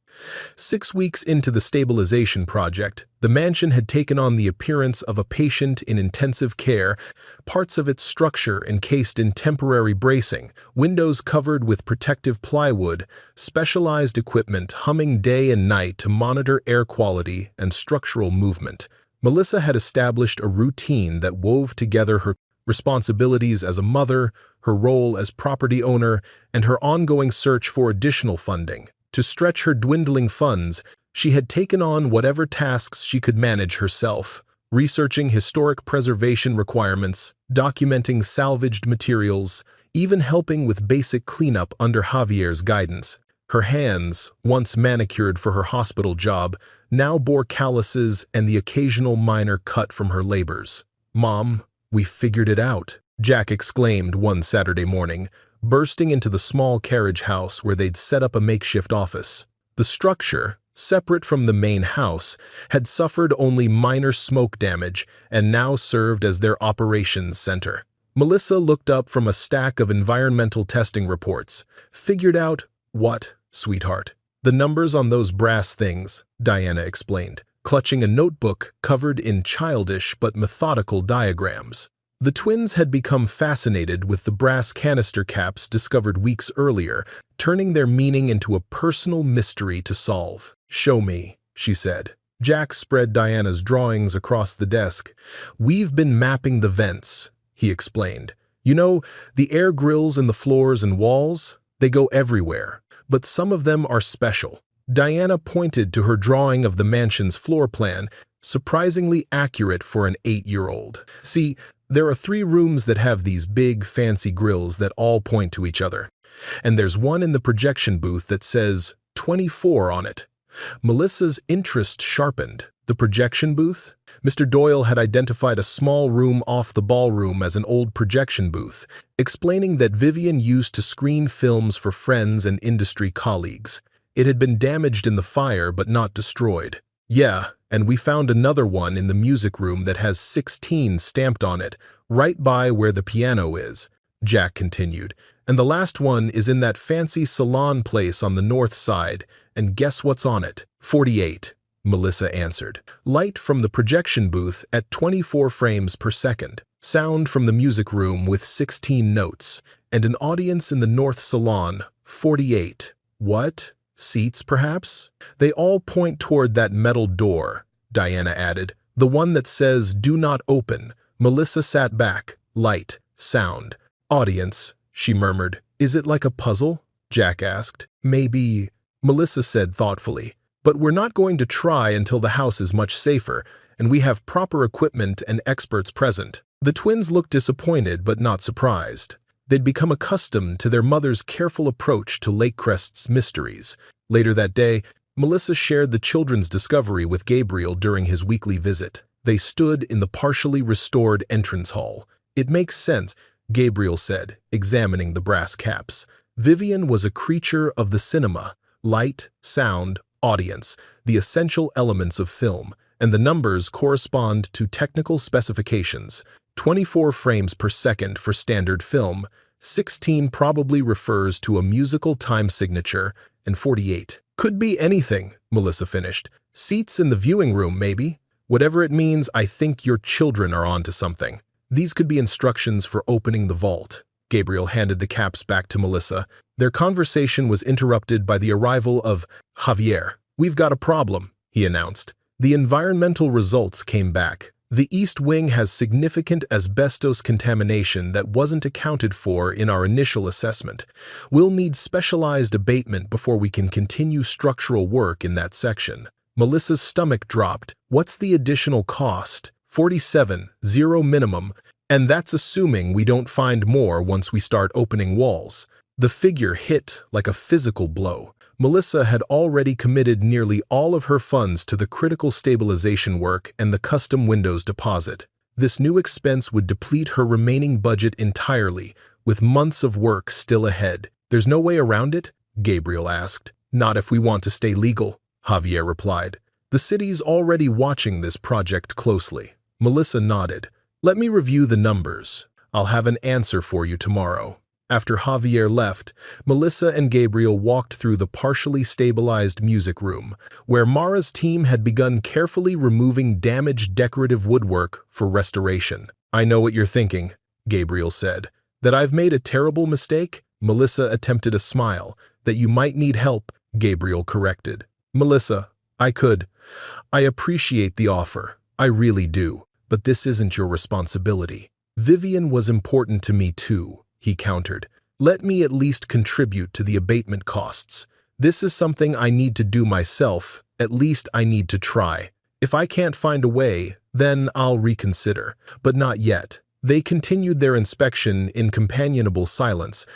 6 weeks into the stabilization project, the mansion had taken on the appearance of a patient in intensive care, parts of its structure encased in temporary bracing, windows covered with protective plywood, specialized equipment humming day and night to monitor air quality and structural movement. Melissa had established a routine that wove together her responsibilities as a mother, her role as property owner, and her ongoing search for additional funding. To stretch her dwindling funds, she had taken on whatever tasks she could manage herself, researching historic preservation requirements, documenting salvaged materials, even helping with basic cleanup under Javier's guidance. Her hands, once manicured for her hospital job, now bore calluses and the occasional minor cut from her labors. "Mom, we figured it out," Jack exclaimed one Saturday morning, bursting into the small carriage house where they'd set up a makeshift office. The structure, separate from the main house, had suffered only minor smoke damage and now served as their operations center. Melissa looked up from a stack of environmental testing reports. Figured out what, sweetheart? The numbers on those brass things, Diana explained, clutching a notebook covered in childish but methodical diagrams. The twins had become fascinated with the brass canister caps discovered weeks earlier, turning their meaning into a personal mystery to solve. "Show me," she said. Jack spread Diana's drawings across the desk. "We've been mapping the vents," he explained. "You know, the air grills in the floors and walls? They go everywhere, but some of them are special." Diana pointed to her drawing of the mansion's floor plan, surprisingly accurate for an 8-year-old. "See, there are 3 rooms that have these big, fancy grills that all point to each other. And there's one in the projection booth that says 24 on it." Melissa's interest sharpened. The projection booth? Mr. Doyle had identified a small room off the ballroom as an old projection booth, explaining that Vivian used to screen films for friends and industry colleagues. It had been damaged in the fire but not destroyed. "Yeah, and we found another one in the music room that has 16 stamped on it, right by where the piano is," Jack continued. "And the last one is in that fancy salon place on the north side, and guess what's on it?" 48, Melissa answered. "Light from the projection booth at 24 frames per second, sound from the music room with 16 notes, and an audience in the north salon, 48. What? Seats, perhaps? They all point toward that metal door," Diana added. "The one that says, 'Do not open.'" Melissa sat back. "Light, sound, audience," she murmured. "Is it like a puzzle?" Jack asked. "Maybe," Melissa said thoughtfully. "But we're not going to try until the house is much safer, and we have proper equipment and experts present." The twins looked disappointed but not surprised. They'd become accustomed to their mother's careful approach to Lakecrest's mysteries. Later that day, Melissa shared the children's discovery with Gabriel during his weekly visit. They stood in the partially restored entrance hall. "It makes sense," Gabriel said, examining the brass caps. "Vivian was a creature of the cinema. Light, sound, audience, the essential elements of film, and the numbers correspond to technical specifications. 24 frames per second for standard film, 16 probably refers to a musical time signature, and 48 could be anything," Melissa finished. "Seats in the viewing room, maybe? Whatever it means, I think your children are onto something. These could be instructions for opening the vault." Gabriel handed the caps back to Melissa. Their conversation was interrupted by the arrival of Javier. "We've got a problem," he announced. The environmental results came back. "The East Wing has significant asbestos contamination that wasn't accounted for in our initial assessment. We'll need specialized abatement before we can continue structural work in that section." Melissa's stomach dropped. "What's the additional cost?" 47, zero minimum, and that's assuming we don't find more once we start opening walls. The figure hit like a physical blow. Melissa had already committed nearly all of her funds to the critical stabilization work and the custom windows deposit. This new expense would deplete her remaining budget entirely, with months of work still ahead. "There's no way around it?" Gabriel asked. "Not if we want to stay legal," Javier replied. "The city's already watching this project closely." Melissa nodded. "Let me review the numbers. I'll have an answer for you tomorrow." After Javier left, Melissa and Gabriel walked through the partially stabilized music room, where Mara's team had begun carefully removing damaged decorative woodwork for restoration. "I know what you're thinking," Gabriel said. "That I've made a terrible mistake?" Melissa attempted a smile. "That you might need help," Gabriel corrected. "Melissa, I appreciate the offer. I really do. But this isn't your responsibility." "Vivian was important to me too," he countered. "Let me at least contribute to the abatement costs. This is something I need to do myself. At least I need to try. If I can't find a way, then I'll reconsider. But not yet." They continued their inspection in companionable silence,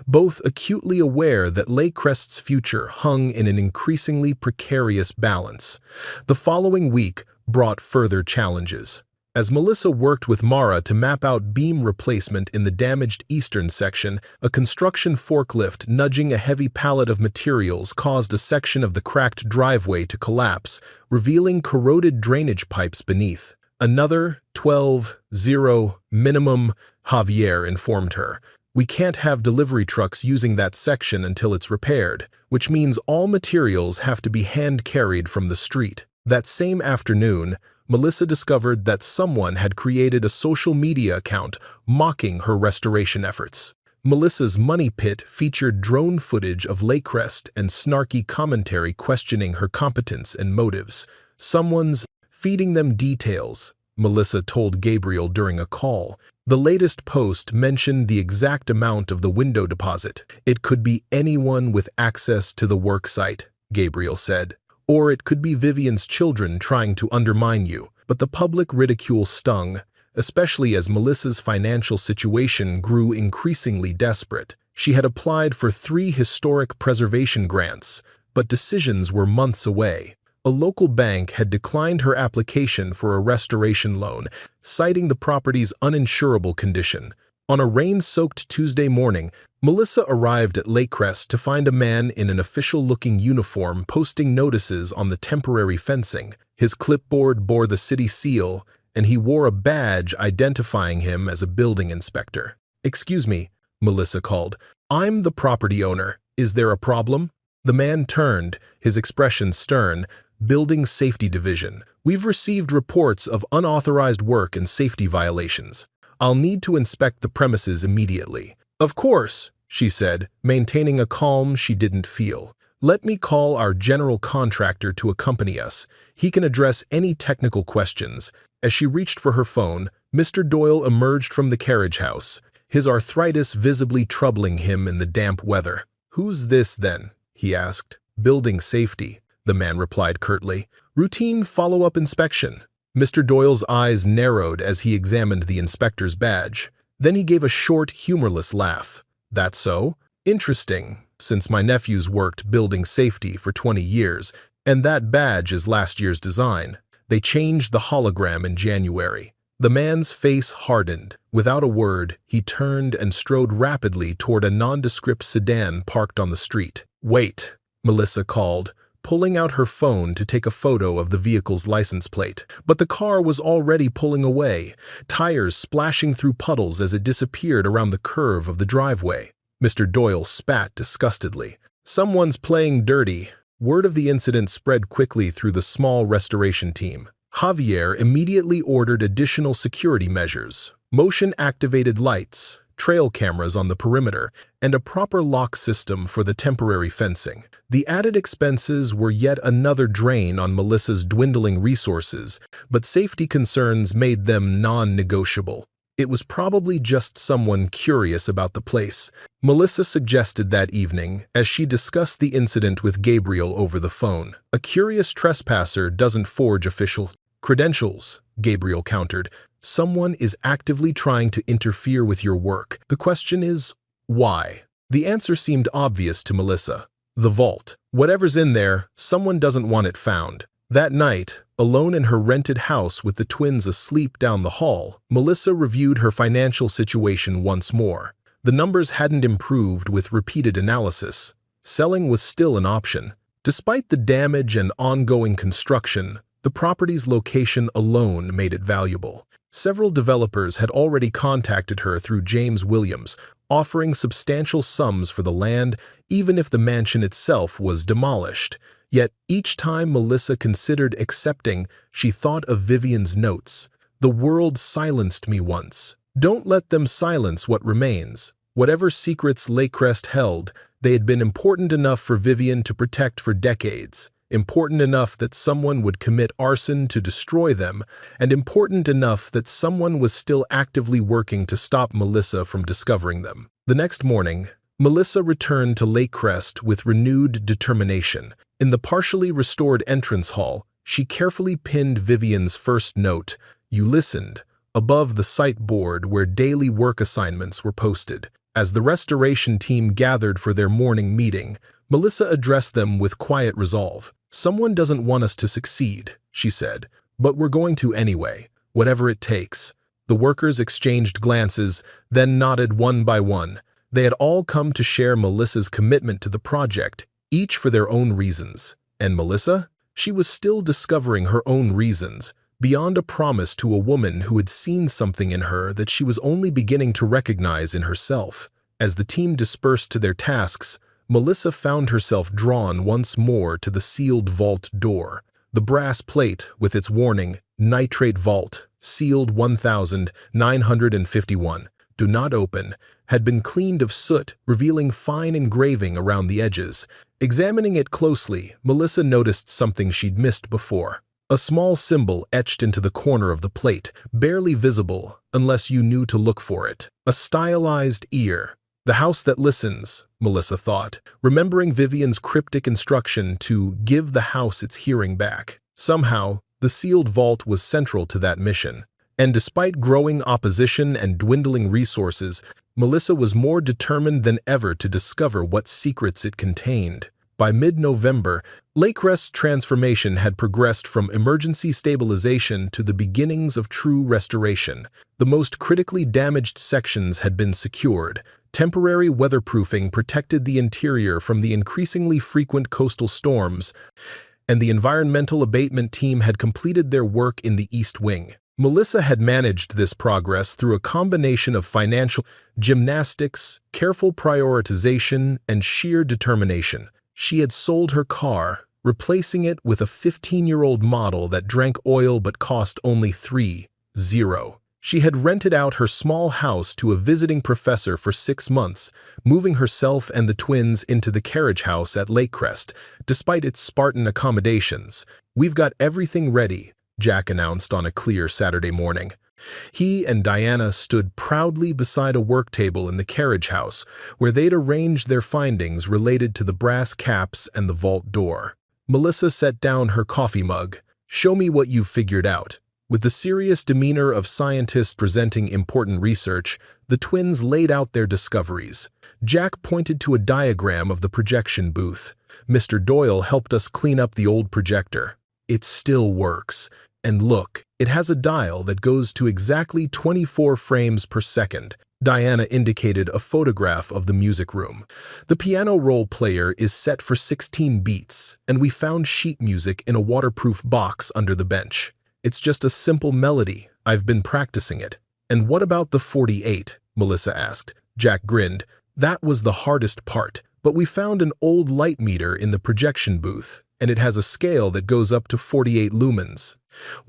both acutely aware that Lakecrest's future hung in an increasingly precarious balance. The following week brought further challenges. As Melissa worked with Mara to map out beam replacement in the damaged eastern section, a construction forklift nudging a heavy pallet of materials caused a section of the cracked driveway to collapse, revealing corroded drainage pipes beneath. Another 12-0 minimum, Javier informed her. We can't have delivery trucks using that section until it's repaired, which means all materials have to be hand-carried from the street. That same afternoon, Melissa discovered that someone had created a social media account mocking her restoration efforts. Melissa's Money Pit featured drone footage of Lakecrest and snarky commentary questioning her competence and motives. Someone's feeding them details, Melissa told Gabriel during a call. The latest post mentioned the exact amount of the window deposit. It could be anyone with access to the work site, Gabriel said. Or it could be Vivian's children trying to undermine you. But the public ridicule stung, especially as Melissa's financial situation grew increasingly desperate. She had applied for 3 historic preservation grants, but decisions were months away. A local bank had declined her application for a restoration loan, citing the property's uninsurable condition. On a rain-soaked Tuesday morning, Melissa arrived at Lakecrest to find a man in an official-looking uniform posting notices on the temporary fencing. His clipboard bore the city seal, and he wore a badge identifying him as a building inspector. "Excuse me," Melissa called. "I'm the property owner. Is there a problem?" The man turned, his expression stern. "Building Safety Division. We've received reports of unauthorized work and safety violations. I'll need to inspect the premises immediately." "Of course," she said, maintaining a calm she didn't feel. "Let me call our general contractor to accompany us. He can address any technical questions." As she reached for her phone, Mr. Doyle emerged from the carriage house, his arthritis visibly troubling him in the damp weather. "Who's this, then?" he asked. "Building Safety," the man replied curtly. "Routine follow-up inspection." Mr. Doyle's eyes narrowed as he examined the inspector's badge. Then he gave a short, humorless laugh. "That so? Interesting, since my nephew's worked building safety for 20 years, and that badge is last year's design. They changed the hologram in January." The man's face hardened. Without a word, he turned and strode rapidly toward a nondescript sedan parked on the street. "Wait," Melissa called, pulling out her phone to take a photo of the vehicle's license plate. But the car was already pulling away, tires splashing through puddles as it disappeared around the curve of the driveway. Mr. Doyle spat disgustedly. "Someone's playing dirty." Word of the incident spread quickly through the small restoration team. Javier immediately ordered additional security measures, motion-activated lights, trail cameras on the perimeter, and a proper lock system for the temporary fencing. The added expenses were yet another drain on Melissa's dwindling resources, but safety concerns made them non-negotiable. It was probably just someone curious about the place, Melissa suggested that evening as she discussed the incident with Gabriel over the phone. "A curious trespasser doesn't forge official credentials," Gabriel countered. "Someone is actively trying to interfere with your work. The question is, why?" The answer seemed obvious to Melissa. The vault. Whatever's in there, someone doesn't want it found. That night, alone in her rented house with the twins asleep down the hall, Melissa reviewed her financial situation once more. The numbers hadn't improved with repeated analysis. Selling was still an option. Despite the damage and ongoing construction, the property's location alone made it valuable. Several developers had already contacted her through James Williams, offering substantial sums for the land, even if the mansion itself was demolished. Yet each time Melissa considered accepting, she thought of Vivian's notes. "The world silenced me once. Don't let them silence what remains." Whatever secrets Lakecrest held, they had been important enough for Vivian to protect for decades. Important enough that someone would commit arson to destroy them, and important enough that someone was still actively working to stop Melissa from discovering them. The next morning, Melissa returned to Lakecrest with renewed determination. In the partially restored entrance hall, she carefully pinned Vivian's first note, "You listened," above the site board where daily work assignments were posted. As the restoration team gathered for their morning meeting, Melissa addressed them with quiet resolve. "Someone doesn't want us to succeed," she said, "but we're going to anyway. Whatever it takes. The workers exchanged glances, then nodded one by one. They had all come to share Melissa's commitment to the project, each for their own reasons. And Melissa? She was still discovering her own reasons, beyond a promise to a woman who had seen something in her that she was only beginning to recognize in herself. As the team dispersed to their tasks, Melissa found herself drawn once more to the sealed vault door. The brass plate, with its warning, "Nitrate Vault, Sealed 1951, Do Not Open," had been cleaned of soot, revealing fine engraving around the edges. Examining it closely, Melissa noticed something she'd missed before. A small symbol etched into the corner of the plate, barely visible unless you knew to look for it. A stylized ear. The house that listens, Melissa thought, remembering Vivian's cryptic instruction to give the house its hearing back. Somehow, the sealed vault was central to that mission. And despite growing opposition and dwindling resources, Melissa was more determined than ever to discover what secrets it contained. By mid-November, Lakecrest's transformation had progressed from emergency stabilization to the beginnings of true restoration. The most critically damaged sections had been secured. Temporary weatherproofing protected the interior from the increasingly frequent coastal storms, and the environmental abatement team had completed their work in the East Wing. Melissa had managed this progress through a combination of financial gymnastics, careful prioritization, and sheer determination. She had sold her car, replacing it with a 15-year-old model that drank oil but cost only $3,000. She had rented out her small house to a visiting professor for 6 months, moving herself and the twins into the carriage house at Lakecrest, despite its Spartan accommodations. "We've got everything ready," Jack announced on a clear Saturday morning. He and Diana stood proudly beside a work table in the carriage house, where they'd arranged their findings related to the brass caps and the vault door. Melissa set down her coffee mug. "Show me what you've figured out." With the serious demeanor of scientists presenting important research, the twins laid out their discoveries. Jack pointed to a diagram of the projection booth. "Mr. Doyle helped us clean up the old projector. It still works. And look, it has a dial that goes to exactly 24 frames per second." Diana indicated a photograph of the music room. "The piano roll player is set for 16 beats, and we found sheet music in a waterproof box under the bench. It's just a simple melody. I've been practicing it." "And what about the 48? Melissa asked. Jack grinned. "That was the hardest part, but we found an old light meter in the projection booth, and it has a scale that goes up to 48 lumens.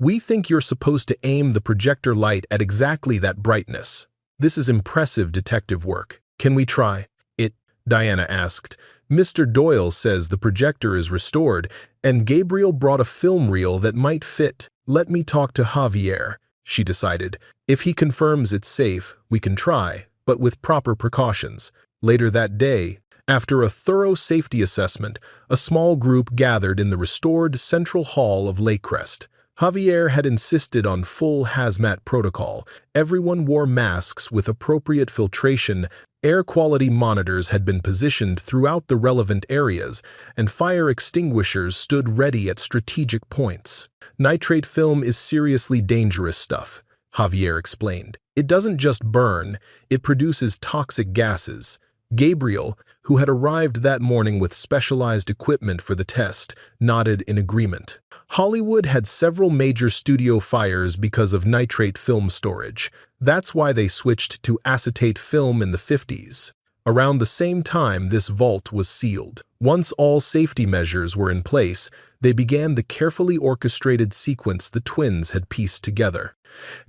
We think you're supposed to aim the projector light at exactly that brightness. This is impressive detective work. Can we try it?" Diana asked. "Mr. Doyle says the projector is restored, and Gabriel brought a film reel that might fit. Let me talk to Javier," she decided. "If he confirms it's safe, we can try, but with proper precautions." Later that day, after a thorough safety assessment, a small group gathered in the restored central hall of Lakecrest. Javier had insisted on full hazmat protocol. Everyone wore masks with appropriate filtration. Air quality monitors had been positioned throughout the relevant areas, and fire extinguishers stood ready at strategic points. "Nitrate film is seriously dangerous stuff," Javier explained. "It doesn't just burn, it produces toxic gases." Gabriel, who had arrived that morning with specialized equipment for the test, nodded in agreement. Hollywood had several major studio fires because of nitrate film storage. That's why they switched to acetate film in the 50s. Around the same time, this vault was sealed. Once all safety measures were in place, they began the carefully orchestrated sequence the twins had pieced together.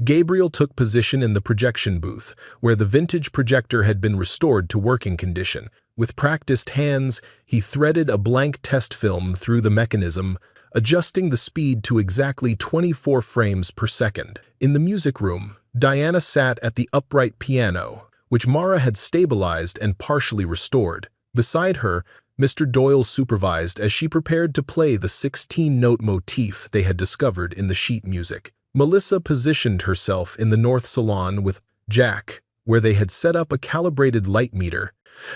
Gabriel took position in the projection booth, where the vintage projector had been restored to working condition. With practiced hands, he threaded a blank test film through the mechanism, adjusting the speed to exactly 24 frames per second. In the music room, Diana sat at the upright piano, which Mara had stabilized and partially restored. Beside her, Mr. Doyle supervised as she prepared to play the 16-note motif they had discovered in the sheet music. Melissa positioned herself in the north salon with Jack, where they had set up a calibrated light meter.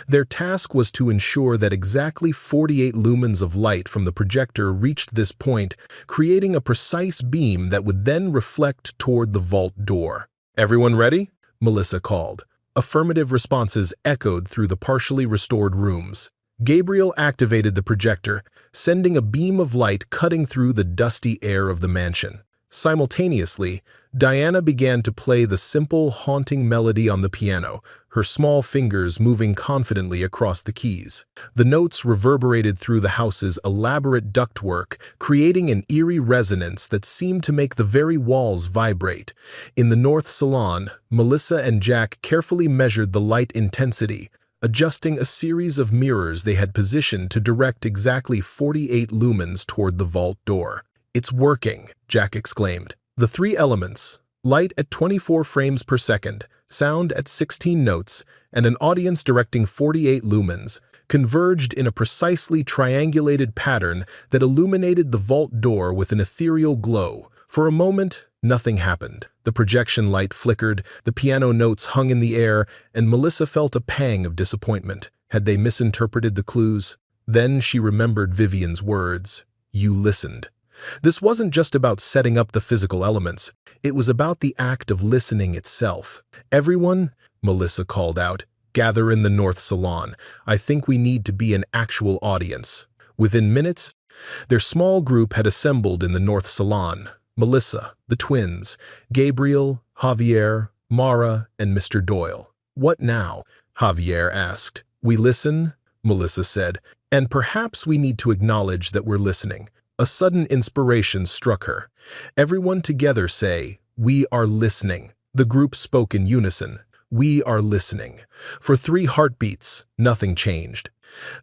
Their task was to ensure that exactly 48 lumens of light from the projector reached this point, creating a precise beam that would then reflect toward the vault door. "Everyone ready?" Melissa called. Affirmative responses echoed through the partially restored rooms. Gabriel activated the projector, sending a beam of light cutting through the dusty air of the mansion. Simultaneously, Diana began to play the simple, haunting melody on the piano, her small fingers moving confidently across the keys. The notes reverberated through the house's elaborate ductwork, creating an eerie resonance that seemed to make the very walls vibrate. In the north salon, Melissa and Jack carefully measured the light intensity, adjusting a series of mirrors they had positioned to direct exactly 48 lumens toward the vault door. "It's working," Jack exclaimed. The three elements, light at 24 frames per second, sound at 16 notes, and an audience directing 48 lumens, converged in a precisely triangulated pattern that illuminated the vault door with an ethereal glow. For a moment, nothing happened. The projection light flickered, the piano notes hung in the air, and Melissa felt a pang of disappointment. Had they misinterpreted the clues? Then she remembered Vivian's words, "You listened." This wasn't just about setting up the physical elements. It was about the act of listening itself. "Everyone," Melissa called out, "gather in the North Salon. I think we need to be an actual audience." Within minutes, their small group had assembled in the North Salon. Melissa, the twins, Gabriel, Javier, Mara, and Mr. Doyle. "What now?" Javier asked. "We listen," Melissa said, "and perhaps we need to acknowledge that we're listening." A sudden inspiration struck her. "Everyone together say, 'We are listening.'" The group spoke in unison. "We are listening." For 3 heartbeats, nothing changed.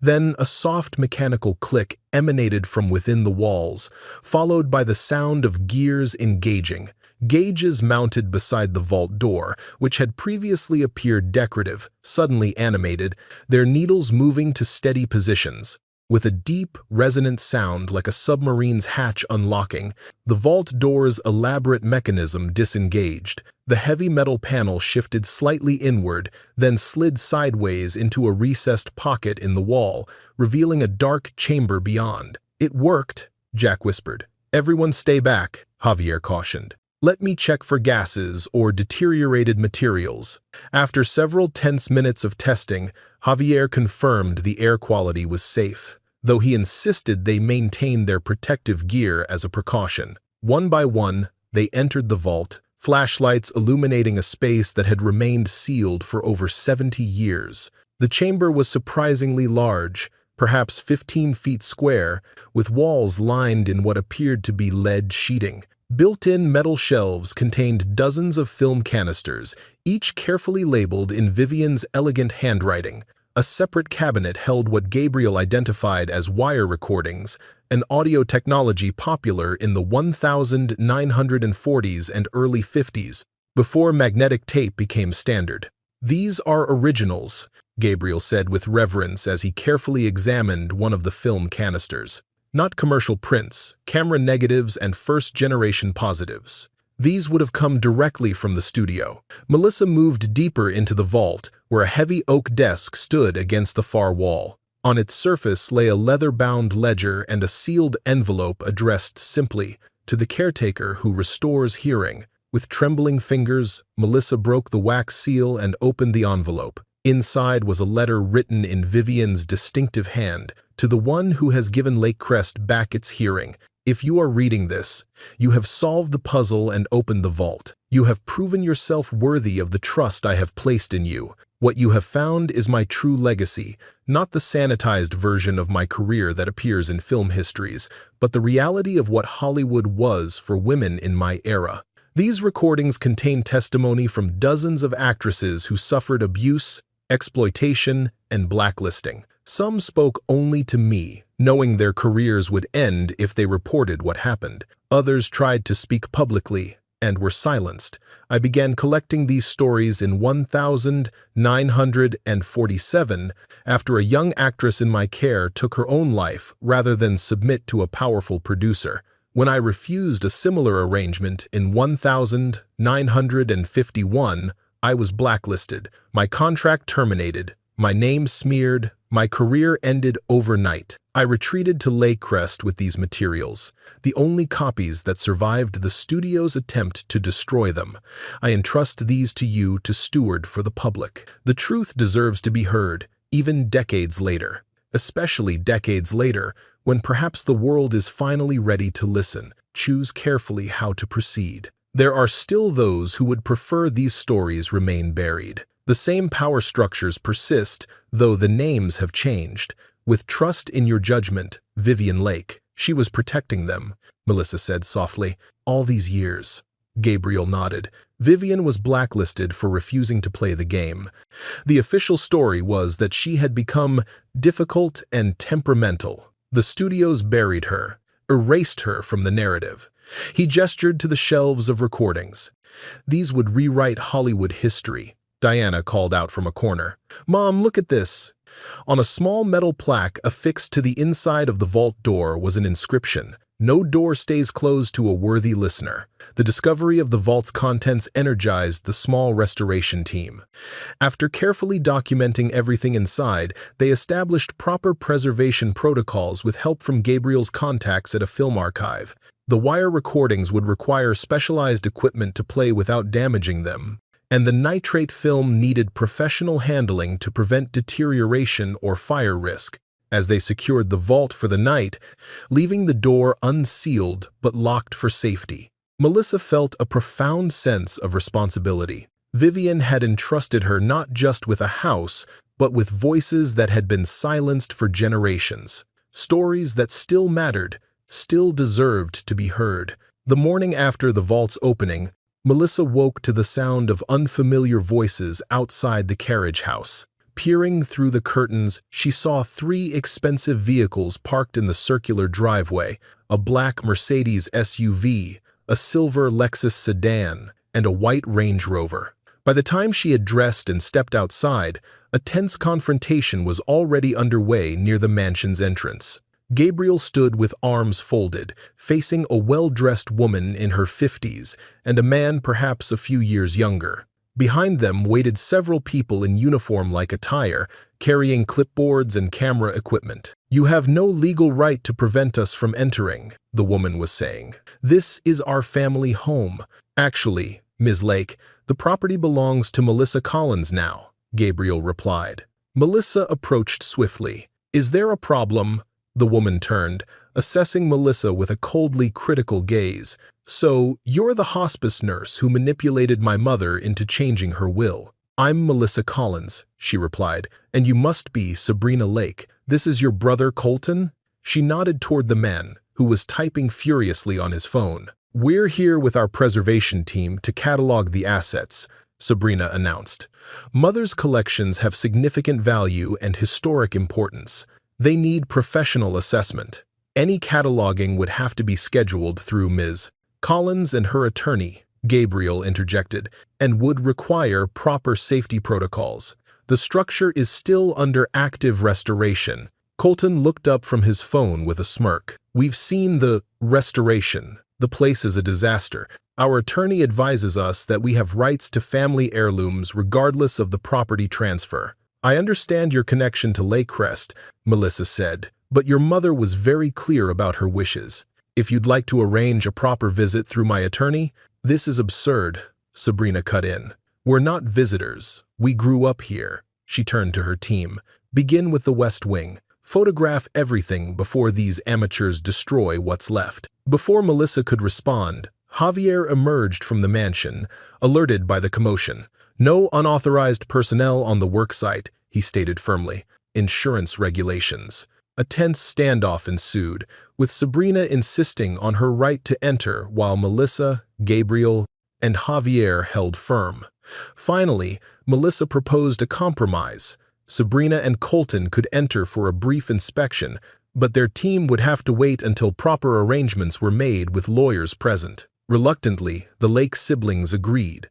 Then a soft mechanical click emanated from within the walls, followed by the sound of gears engaging. Gauges mounted beside the vault door, which had previously appeared decorative, suddenly animated, their needles moving to steady positions. With a deep, resonant sound like a submarine's hatch unlocking, the vault door's elaborate mechanism disengaged. The heavy metal panel shifted slightly inward, then slid sideways into a recessed pocket in the wall, revealing a dark chamber beyond. "It worked," Jack whispered. "Everyone stay back," Javier cautioned. "Let me check for gases or deteriorated materials." After several tense minutes of testing, Javier confirmed the air quality was safe, though he insisted they maintain their protective gear as a precaution. One by one, they entered the vault, flashlights illuminating a space that had remained sealed for over 70 years. The chamber was surprisingly large, perhaps 15 feet square, with walls lined in what appeared to be lead sheeting. Built-in metal shelves contained dozens of film canisters, each carefully labeled in Vivian's elegant handwriting. A separate cabinet held what Gabriel identified as wire recordings, an audio technology popular in the 1940s and early 50s, before magnetic tape became standard. "These are originals," Gabriel said with reverence as he carefully examined one of the film canisters. "Not commercial prints, camera negatives, and first-generation positives. These would have come directly from the studio." Melissa moved deeper into the vault, where a heavy oak desk stood against the far wall. On its surface lay a leather-bound ledger and a sealed envelope addressed simply, "To the caretaker who restores hearing." With trembling fingers, Melissa broke the wax seal and opened the envelope. Inside was a letter written in Vivian's distinctive hand, "To the one who has given Lakecrest back its hearing. If you are reading this, you have solved the puzzle and opened the vault. You have proven yourself worthy of the trust I have placed in you. What you have found is my true legacy, not the sanitized version of my career that appears in film histories, but the reality of what Hollywood was for women in my era." These recordings contain testimony from dozens of actresses who suffered abuse, exploitation, and blacklisting. Some spoke only to me, knowing their careers would end if they reported what happened. Others tried to speak publicly and were silenced. I began collecting these stories in 1947 after a young actress in my care took her own life rather than submit to a powerful producer. When I refused a similar arrangement in 1951, I was blacklisted, my contract terminated, My name smeared, my career ended overnight. I retreated to Lakecrest with these materials, the only copies that survived the studio's attempt to destroy them. I entrust these to you to steward for the public. The truth deserves to be heard, even decades later. Especially decades later, when perhaps the world is finally ready to listen. Choose carefully how to proceed. There are still those who would prefer these stories remain buried. The same power structures persist, though the names have changed. With trust in your judgment, Vivien Lake. She was protecting them, Melissa said softly. All these years. Gabriel nodded. Vivien was blacklisted for refusing to play the game. The official story was that she had become difficult and temperamental. The studios buried her, erased her from the narrative. He gestured to the shelves of recordings. These would rewrite Hollywood history. Diana called out from a corner. Mom, look at this. On a small metal plaque affixed to the inside of the vault door was an inscription. No door stays closed to a worthy listener. The discovery of the vault's contents energized the small restoration team. After carefully documenting everything inside, they established proper preservation protocols with help from Gabriel's contacts at a film archive. The wire recordings would require specialized equipment to play without damaging them, and the nitrate film needed professional handling to prevent deterioration or fire risk. As they secured the vault for the night, leaving the door unsealed but locked for safety, Melissa felt a profound sense of responsibility. Vivien had entrusted her not just with a house, but with voices that had been silenced for generations. Stories that still mattered, still deserved to be heard. The morning after the vault's opening, Melissa woke to the sound of unfamiliar voices outside the carriage house. Peering through the curtains, she saw 3 expensive vehicles parked in the circular driveway, a black Mercedes SUV, a silver Lexus sedan, and a white Range Rover. By the time she had dressed and stepped outside, a tense confrontation was already underway near the mansion's entrance. Gabriel stood with arms folded, facing a well-dressed woman in her 50s and a man perhaps a few years younger. Behind them waited several people in uniform-like attire, carrying clipboards and camera equipment. You have no legal right to prevent us from entering, the woman was saying. This is our family home. Actually, Ms. Lake, the property belongs to Melissa Collins now, Gabriel replied. Melissa approached swiftly. Is there a problem? The woman turned, assessing Melissa with a coldly critical gaze. So, you're the hospice nurse who manipulated my mother into changing her will. I'm Melissa Collins, she replied, and you must be Sabrina Lake. This is your brother Colton? She nodded toward the man, who was typing furiously on his phone. We're here with our preservation team to catalog the assets, Sabrina announced. Mother's collections have significant value and historic importance. They need professional assessment. Any cataloging would have to be scheduled through Ms. Collins and her attorney, Gabriel interjected, and would require proper safety protocols. The structure is still under active restoration. Colton looked up from his phone with a smirk. We've seen the restoration. The place is a disaster. Our attorney advises us that we have rights to family heirlooms regardless of the property transfer. I understand your connection to Lakecrest, Melissa said, but your mother was very clear about her wishes. If you'd like to arrange a proper visit through my attorney, this is absurd, Sabrina cut in. We're not visitors. We grew up here. She turned to her team. Begin with the West Wing. Photograph everything before these amateurs destroy what's left. Before Melissa could respond, Javier emerged from the mansion, alerted by the commotion. No unauthorized personnel on the worksite, he stated firmly. Insurance regulations. A tense standoff ensued, with Sabrina insisting on her right to enter while Melissa, Gabriel, and Javier held firm. Finally, Melissa proposed a compromise. Sabrina and Colton could enter for a brief inspection, but their team would have to wait until proper arrangements were made with lawyers present. Reluctantly, the Lake siblings agreed.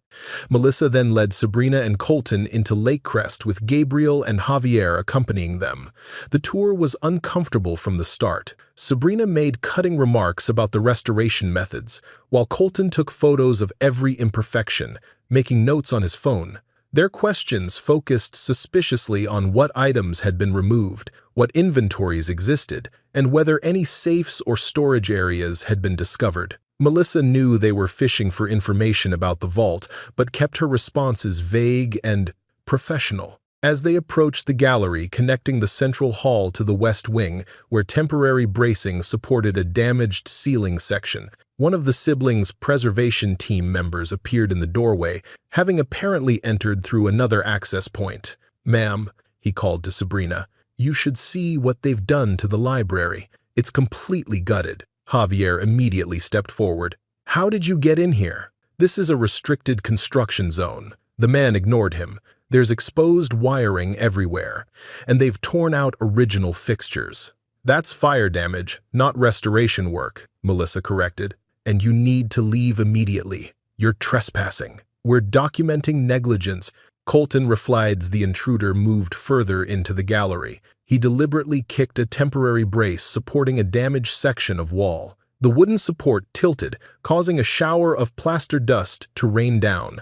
Melissa then led Sabrina and Colton into Lakecrest with Gabriel and Javier accompanying them. The tour was uncomfortable from the start. Sabrina made cutting remarks about the restoration methods, while Colton took photos of every imperfection, making notes on his phone. Their questions focused suspiciously on what items had been removed, what inventories existed, and whether any safes or storage areas had been discovered. Melissa knew they were fishing for information about the vault, but kept her responses vague and professional. As they approached the gallery connecting the central hall to the west wing, where temporary bracing supported a damaged ceiling section, one of the siblings' preservation team members appeared in the doorway, having apparently entered through another access point. "Ma'am," he called to Sabrina, "you should see what they've done to the library. It's completely gutted." Javier immediately stepped forward. "How did you get in here? This is a restricted construction zone." The man ignored him. "There's exposed wiring everywhere, and they've torn out original fixtures." "That's fire damage, not restoration work," Melissa corrected. "And you need to leave immediately. You're trespassing." "We're documenting negligence." Colton replied as the intruder moved further into the gallery. He deliberately kicked a temporary brace supporting a damaged section of wall. The wooden support tilted, causing a shower of plaster dust to rain down.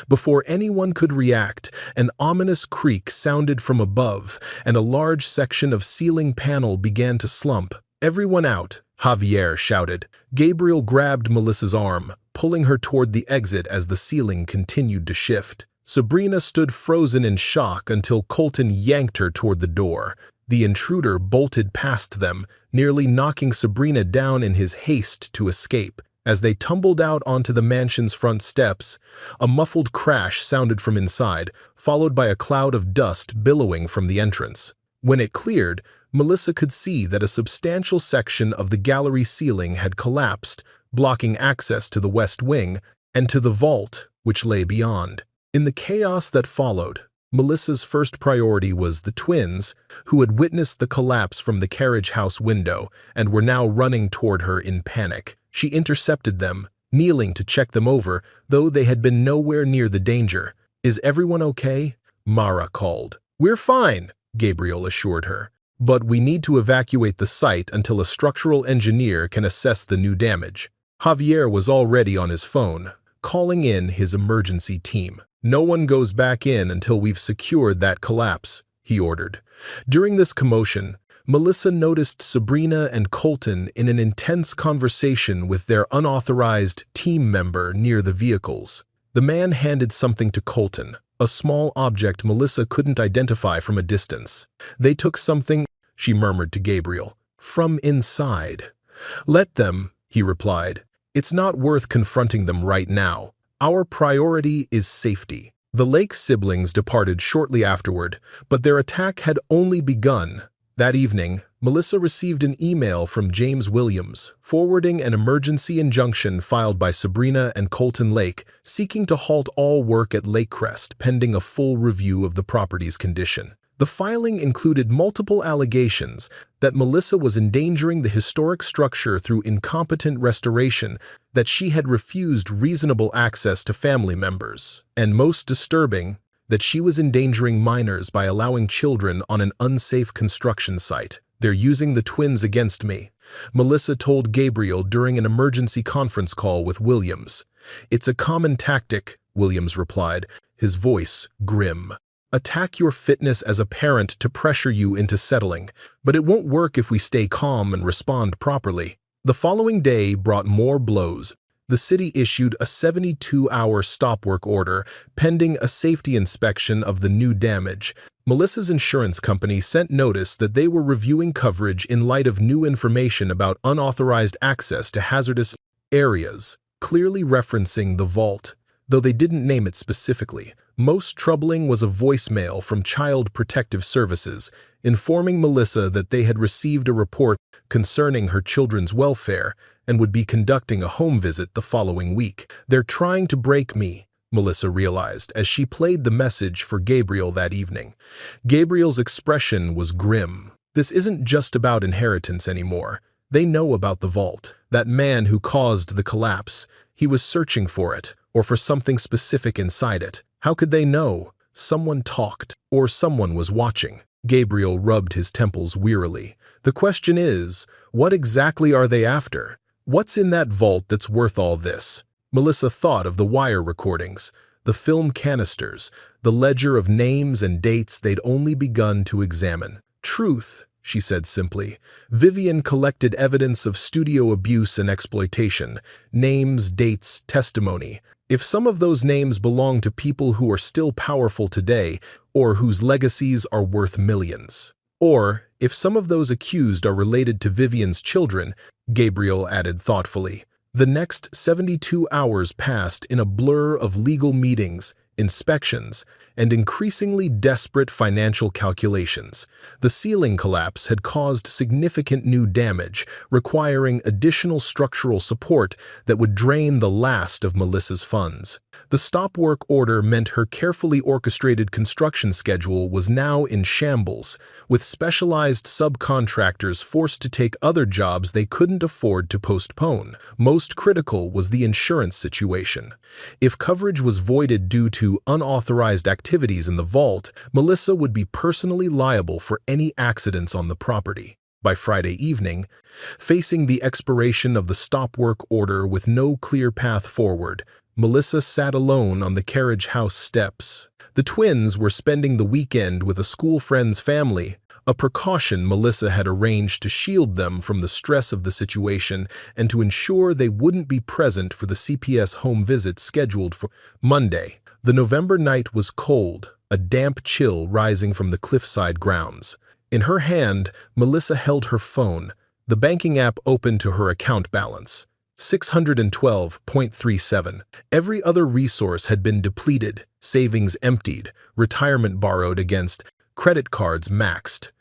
Before anyone could react, an ominous creak sounded from above, and a large section of ceiling panel began to slump. "Everyone out," Javier shouted. Gabriel grabbed Melissa's arm, pulling her toward the exit as the ceiling continued to shift. Sabrina stood frozen in shock until Colton yanked her toward the door. The intruder bolted past them, nearly knocking Sabrina down in his haste to escape. As they tumbled out onto the mansion's front steps, a muffled crash sounded from inside, followed by a cloud of dust billowing from the entrance. When it cleared, Melissa could see that a substantial section of the gallery ceiling had collapsed, blocking access to the west wing and to the vault, which lay beyond. In the chaos that followed, Melissa's first priority was the twins, who had witnessed the collapse from the carriage house window and were now running toward her in panic. She intercepted them, kneeling to check them over, though they had been nowhere near the danger. "Is everyone okay?" Mara called. "We're fine," Gabriel assured her. "But we need to evacuate the site until a structural engineer can assess the new damage." Javier was already on his phone, calling in his emergency team. "No one goes back in until we've secured that collapse," he ordered. During this commotion, Melissa noticed Sabrina and Colton in an intense conversation with their unauthorized team member near the vehicles. The man handed something to Colton, a small object Melissa couldn't identify from a distance. "They took something," she murmured to Gabriel, "from inside." "Let them," he replied. "It's not worth confronting them right now. Our priority is safety." The Lake siblings departed shortly afterward, but their attack had only begun. That evening, Melissa received an email from James Williams, forwarding an emergency injunction filed by Sabrina and Colton Lake, seeking to halt all work at Lakecrest pending a full review of the property's condition. The filing included multiple allegations that Melissa was endangering the historic structure through incompetent restoration, that she had refused reasonable access to family members, and most disturbing, that she was endangering minors by allowing children on an unsafe construction site. "They're using the twins against me," Melissa told Gabriel during an emergency conference call with Williams. "It's a common tactic," Williams replied, his voice grim. "Attack your fitness as a parent to pressure you into settling, but it won't work if we stay calm and respond properly." The following day brought more blows. The city issued a 72-hour stop work order pending a safety inspection of the new damage. Melissa's insurance company sent notice that they were reviewing coverage in light of new information about unauthorized access to hazardous areas, clearly referencing the vault, though they didn't name it specifically. Most troubling was a voicemail from Child Protective Services, informing Melissa that they had received a report concerning her children's welfare and would be conducting a home visit the following week. "They're trying to break me," Melissa realized as she played the message for Gabriel that evening. Gabriel's expression was grim. "This isn't just about inheritance anymore. They know about the vault. That man who caused the collapse. He was searching for it, or for something specific inside it. How could they know? Someone talked, or someone was watching." Gabriel rubbed his temples wearily. "The question is, what exactly are they after? What's in that vault that's worth all this?" Melissa thought of the wire recordings, the film canisters, the ledger of names and dates they'd only begun to examine. "Truth," she said simply. Vivian collected evidence of studio abuse and exploitation, names, dates, testimony. If some of those names belong to people who are still powerful today, or whose legacies are worth millions. Or, if some of those accused are related to Vivian's children, Gabriel added thoughtfully. The next 72 hours passed in a blur of legal meetings, inspections, and increasingly desperate financial calculations. The ceiling collapse had caused significant new damage, requiring additional structural support that would drain the last of Melissa's funds. The stop work order meant her carefully orchestrated construction schedule was now in shambles, with specialized subcontractors forced to take other jobs they couldn't afford to postpone. Most critical was the insurance situation. If coverage was voided due to unauthorized activities in the vault, Melissa would be personally liable for any accidents on the property. By Friday evening, facing the expiration of the stop work order with no clear path forward, Melissa sat alone on the carriage house steps. The twins were spending the weekend with a school friend's family, a precaution Melissa had arranged to shield them from the stress of the situation and to ensure they wouldn't be present for the CPS home visit scheduled for Monday. The November night was cold, a damp chill rising from the cliffside grounds. In her hand, Melissa held her phone, the banking app open to her account balance. 612.37. Every other resource had been depleted, savings emptied, retirement borrowed against, credit cards maxed.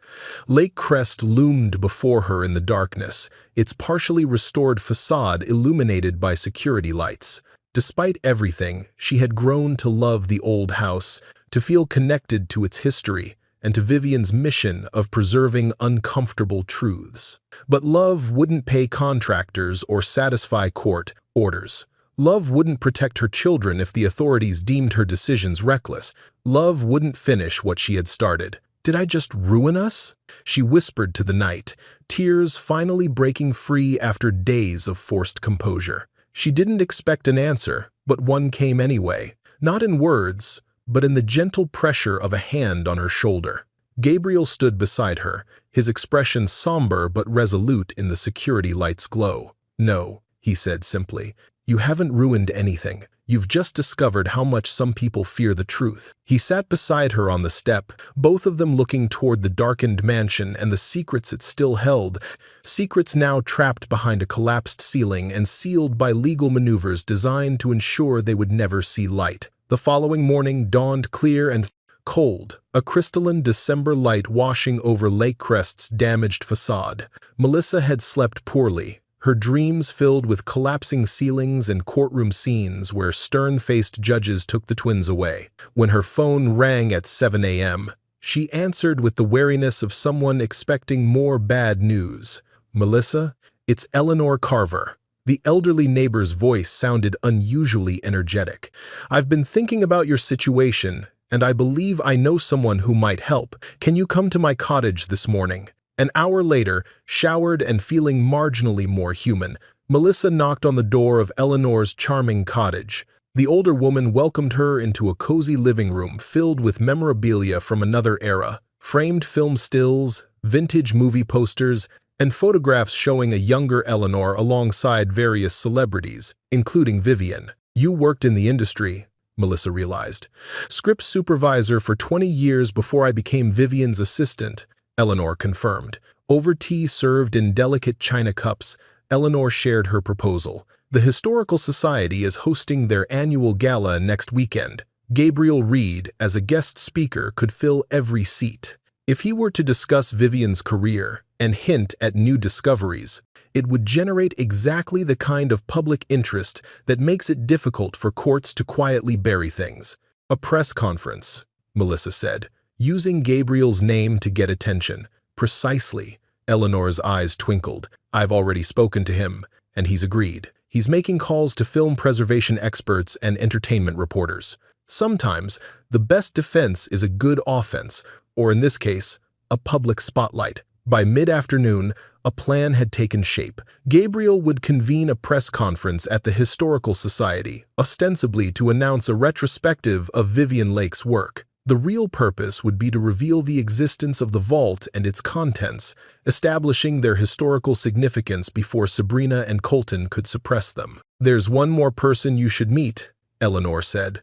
Lake Crest loomed before her in the darkness, its partially restored facade illuminated by security lights. Despite everything, she had grown to love the old house, to feel connected to its history, and to Vivian's mission of preserving uncomfortable truths. But love wouldn't pay contractors or satisfy court orders. Love wouldn't protect her children if the authorities deemed her decisions reckless. Love wouldn't finish what she had started. "Did I just ruin us?" she whispered to the night, tears finally breaking free after days of forced composure. She didn't expect an answer, but one came anyway, not in words, but in the gentle pressure of a hand on her shoulder. Gabriel stood beside her, his expression somber but resolute in the security light's glow. "No," he said simply, "you haven't ruined anything. You've just discovered how much some people fear the truth." He sat beside her on the step, both of them looking toward the darkened mansion and the secrets it still held, secrets now trapped behind a collapsed ceiling and sealed by legal maneuvers designed to ensure they would never see light. The following morning dawned clear and cold, a crystalline December light washing over Lake Crest's damaged facade. Melissa had slept poorly, her dreams filled with collapsing ceilings and courtroom scenes where stern-faced judges took the twins away. When her phone rang at 7 a.m., she answered with the wariness of someone expecting more bad news. "Melissa, it's Eleanor Carver." The elderly neighbor's voice sounded unusually energetic. "I've been thinking about your situation, and I believe I know someone who might help. Can you come to my cottage this morning?" An hour later, showered and feeling marginally more human, Melissa knocked on the door of Eleanor's charming cottage. The older woman welcomed her into a cozy living room filled with memorabilia from another era, framed film stills, vintage movie posters, and photographs showing a younger Eleanor alongside various celebrities, including Vivian. "You worked in the industry," Melissa realized. "Script supervisor for 20 years before I became Vivian's assistant," Eleanor confirmed. Over tea served in delicate china cups, Eleanor shared her proposal. "The Historical Society is hosting their annual gala next weekend. Gabriel Reed, as a guest speaker, could fill every seat. If he were to discuss Vivian's career and hint at new discoveries, it would generate exactly the kind of public interest that makes it difficult for courts to quietly bury things." "A press conference," Melissa said, using Gabriel's name to get attention. "Precisely." Eleanor's eyes twinkled. "I've already spoken to him, and he's agreed. He's making calls to film preservation experts and entertainment reporters. Sometimes, the best defense is a good offense, or in this case, a public spotlight. By mid-afternoon, a plan had taken shape. Gabriel would convene a press conference at the Historical Society, ostensibly to announce a retrospective of Vivien Lake's work. The real purpose would be to reveal the existence of the vault and its contents, establishing their historical significance before Sabrina and Colton could suppress them. "There's one more person you should meet," Eleanor said.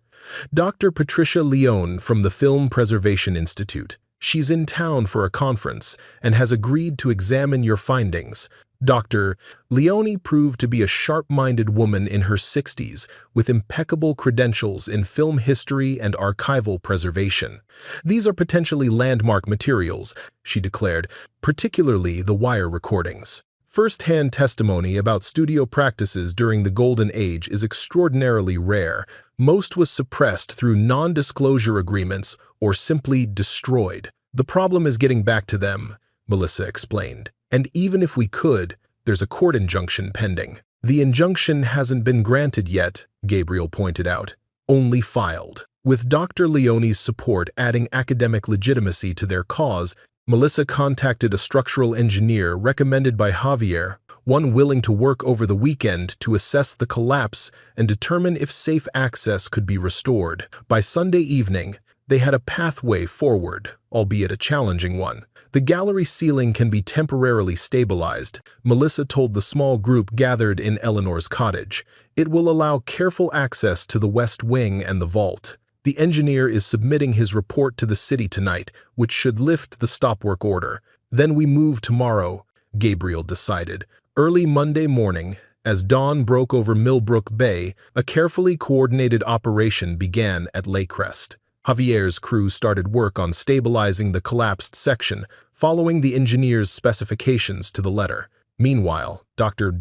"Dr. Patricia Leone from the Film Preservation Institute. She's in town for a conference and has agreed to examine your findings." Dr. Leone proved to be a sharp-minded woman in her 60s with impeccable credentials in film history and archival preservation. "These are potentially landmark materials," she declared, "particularly the wire recordings. First-hand testimony about studio practices during the Golden Age is extraordinarily rare. Most was suppressed through non-disclosure agreements or simply destroyed. The problem is getting back to them," Melissa explained. "And even if we could, there's a court injunction pending." "The injunction hasn't been granted yet," Gabriel pointed out, "only filed." With Dr. Leone's support adding academic legitimacy to their cause, Melissa contacted a structural engineer recommended by Javier, one willing to work over the weekend to assess the collapse and determine if safe access could be restored. By Sunday evening, they had a pathway forward, albeit a challenging one. "The gallery ceiling can be temporarily stabilized," Melissa told the small group gathered in Eleanor's cottage. "It will allow careful access to the west wing and the vault. The engineer is submitting his report to the city tonight, which should lift the stop-work order. Then we move tomorrow," Gabriel decided. Early Monday morning, as dawn broke over Millbrook Bay, a carefully coordinated operation began at Lakecrest. Javier's crew started work on stabilizing the collapsed section, following the engineer's specifications to the letter. Meanwhile, Dr.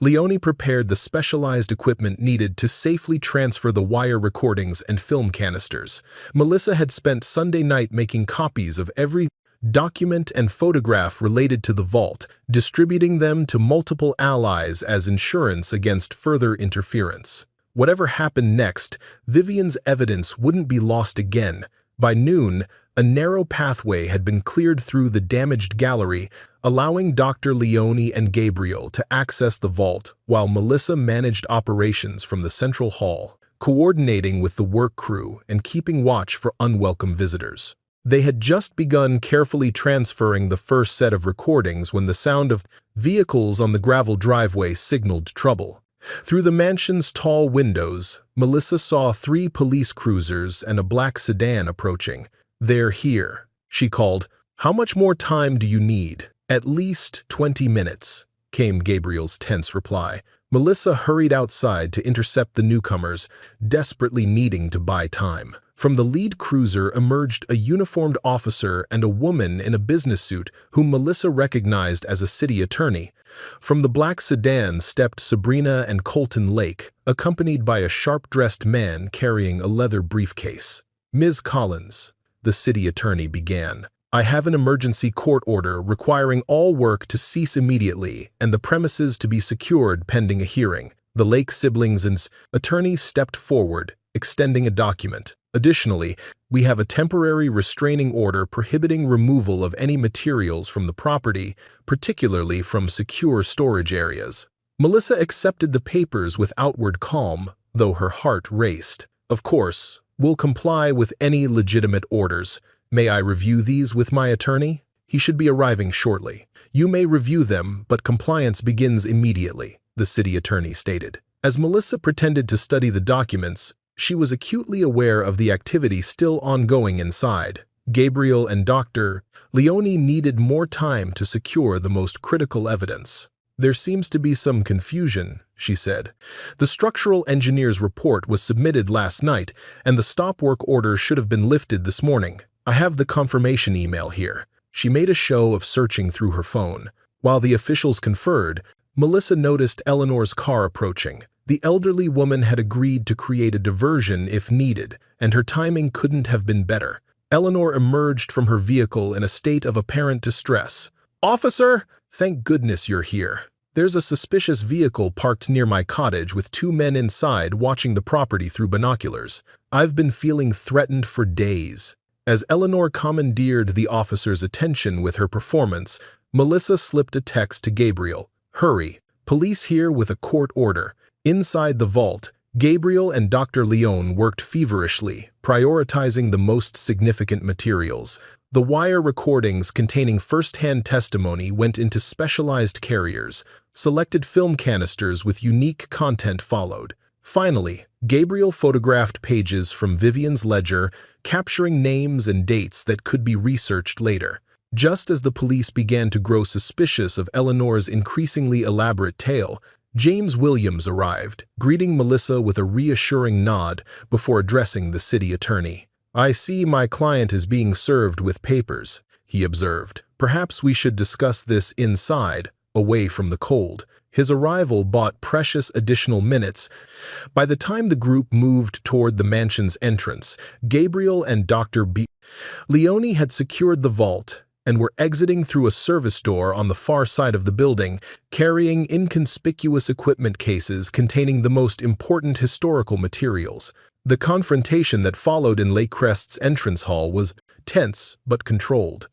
Leone prepared the specialized equipment needed to safely transfer the wire recordings and film canisters. Melissa had spent Sunday night making copies of every document and photograph related to the vault, distributing them to multiple allies as insurance against further interference. Whatever happened next, Vivien's evidence wouldn't be lost again. By noon, a narrow pathway had been cleared through the damaged gallery, allowing Dr. Leone and Gabriel to access the vault while Melissa managed operations from the central hall, coordinating with the work crew and keeping watch for unwelcome visitors. They had just begun carefully transferring the first set of recordings when the sound of vehicles on the gravel driveway signaled trouble. Through the mansion's tall windows, Melissa saw 3 police cruisers and a black sedan approaching. "They're here," she called. "How much more time do you need?" "At least 20 minutes, came Gabriel's tense reply. Melissa hurried outside to intercept the newcomers, desperately needing to buy time. From the lead cruiser emerged a uniformed officer and a woman in a business suit whom Melissa recognized as a city attorney. From the black sedan stepped Sabrina and Colton Lake, accompanied by a sharp-dressed man carrying a leather briefcase. "Ms. Collins," the city attorney began, "I have an emergency court order requiring all work to cease immediately and the premises to be secured pending a hearing." The Lake siblings and attorney stepped forward, extending a document. "Additionally, we have a temporary restraining order prohibiting removal of any materials from the property, particularly from secure storage areas." Melissa accepted the papers with outward calm, though her heart raced. "Of course, we'll comply with any legitimate orders. May I review these with my attorney? He should be arriving shortly." "You may review them, but compliance begins immediately," the city attorney stated. As Melissa pretended to study the documents, she was acutely aware of the activity still ongoing inside. Gabriel and Dr. Leone needed more time to secure the most critical evidence. "There seems to be some confusion," she said. "The structural engineer's report was submitted last night, and the stop work order should have been lifted this morning. I have the confirmation email here." She made a show of searching through her phone. While the officials conferred, Melissa noticed Eleanor's car approaching. The elderly woman had agreed to create a diversion if needed, and her timing couldn't have been better. Eleanor emerged from her vehicle in a state of apparent distress. "Officer, thank goodness you're here. There's a suspicious vehicle parked near my cottage with 2 men inside watching the property through binoculars. I've been feeling threatened for days." As Eleanor commandeered the officer's attention with her performance, Melissa slipped a text to Gabriel. "Hurry, police here with a court order." Inside the vault, Gabriel and Dr. Leone worked feverishly, prioritizing the most significant materials. The wire recordings containing first-hand testimony went into specialized carriers. Selected film canisters with unique content followed. Finally, Gabriel photographed pages from Vivian's ledger, capturing names and dates that could be researched later. Just as the police began to grow suspicious of Eleanor's increasingly elaborate tale, James Williams arrived, greeting Melissa with a reassuring nod before addressing the city attorney. "I see my client is being served with papers," he observed. "Perhaps we should discuss this inside, away from the cold." His arrival bought precious additional minutes. By the time the group moved toward the mansion's entrance, Gabriel and Dr. Leone had secured the vault and were exiting through a service door on the far side of the building, carrying inconspicuous equipment cases containing the most important historical materials. The confrontation that followed in Lakecrest's entrance hall was tense but controlled.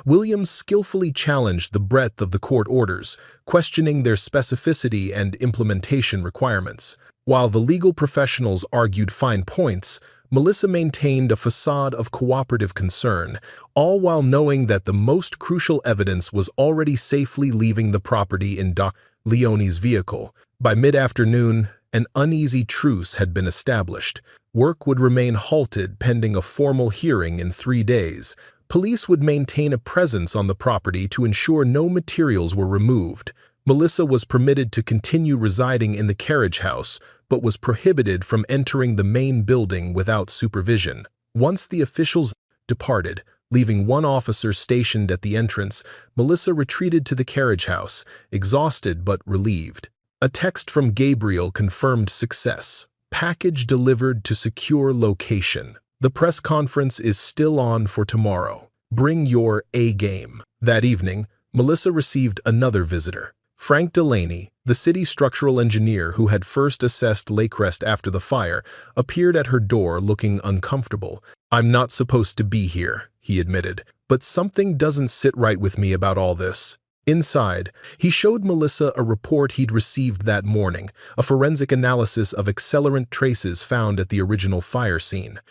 Williams skillfully challenged the breadth of the court orders, questioning their specificity and implementation requirements. While the legal professionals argued fine points, Melissa maintained a facade of cooperative concern, all while knowing that the most crucial evidence was already safely leaving the property in Dr. Leone's vehicle. By mid-afternoon, an uneasy truce had been established. Work would remain halted pending a formal hearing in 3 days. Police would maintain a presence on the property to ensure no materials were removed. Melissa was permitted to continue residing in the carriage house, but was prohibited from entering the main building without supervision. Once the officials departed, leaving one officer stationed at the entrance, Melissa retreated to the carriage house, exhausted but relieved. A text from Gabriel confirmed success. "Package delivered to secure location. The press conference is still on for tomorrow. Bring your A-game." That evening, Melissa received another visitor. Frank Delaney, the city structural engineer who had first assessed Lakecrest after the fire, appeared at her door looking uncomfortable. "I'm not supposed to be here," he admitted, "but something doesn't sit right with me about all this." Inside, he showed Melissa a report he'd received that morning, a forensic analysis of accelerant traces found at the original fire scene.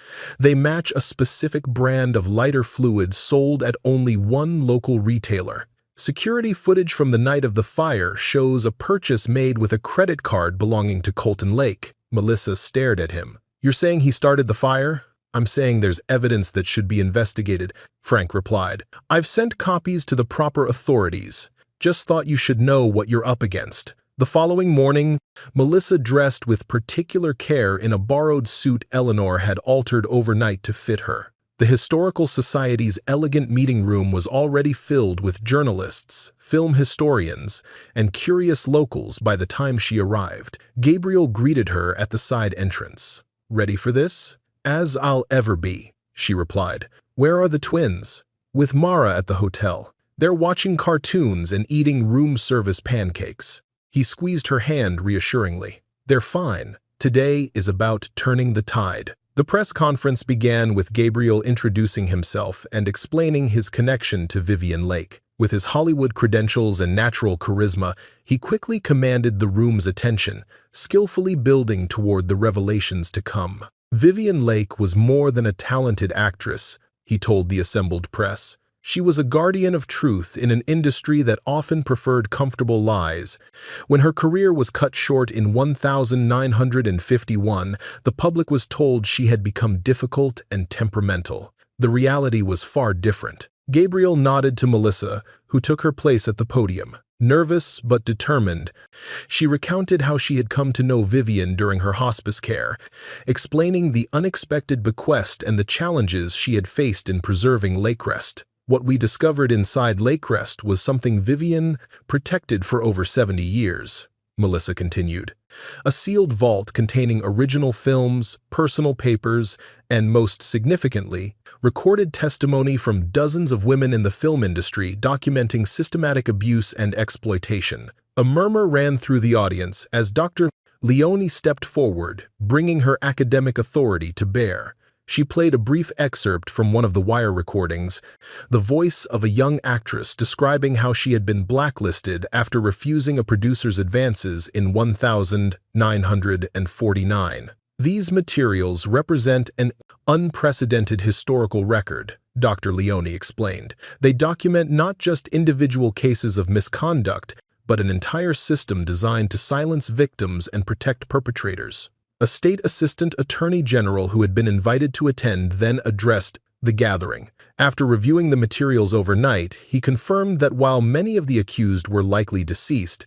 They match a specific brand of lighter fluid sold at only one local retailer. Security footage from the night of the fire shows a purchase made with a credit card belonging to Colton Lake. Melissa stared at him. "You're saying he started the fire?" "I'm saying there's evidence that should be investigated," Frank replied. "I've sent copies to the proper authorities. Just thought you should know what you're up against." The following morning, Melissa dressed with particular care in a borrowed suit Eleanor had altered overnight to fit her. The Historical Society's elegant meeting room was already filled with journalists, film historians, and curious locals by the time she arrived. Gabriel greeted her at the side entrance. "Ready for this?" "As I'll ever be," she replied. "Where are the twins?" "With Mara at the hotel. They're watching cartoons and eating room service pancakes." He squeezed her hand reassuringly. "They're fine. Today is about turning the tide." The press conference began with Gabriel introducing himself and explaining his connection to Vivian Lake. With his Hollywood credentials and natural charisma, he quickly commanded the room's attention, skillfully building toward the revelations to come. Vivian Lake was more than a talented actress, he told the assembled press. She was a guardian of truth in an industry that often preferred comfortable lies. When her career was cut short in 1951, the public was told she had become difficult and temperamental. The reality was far different. Gabriel nodded to Melissa, who took her place at the podium. Nervous but determined, she recounted how she had come to know Vivian during her hospice care, explaining the unexpected bequest and the challenges she had faced in preserving Lakecrest. "What we discovered inside Lakecrest was something Vivian protected for over 70 years, Melissa continued. "A sealed vault containing original films, personal papers, and most significantly, recorded testimony from dozens of women in the film industry documenting systematic abuse and exploitation." A murmur ran through the audience as Dr. Leone stepped forward, bringing her academic authority to bear. She played a brief excerpt from one of the wire recordings, the voice of a young actress describing how she had been blacklisted after refusing a producer's advances in 1949. These materials represent an unprecedented historical record, Dr. Leone explained. They document not just individual cases of misconduct, but an entire system designed to silence victims and protect perpetrators. A state assistant attorney general who had been invited to attend then addressed the gathering. After reviewing the materials overnight, he confirmed that while many of the accused were likely deceased,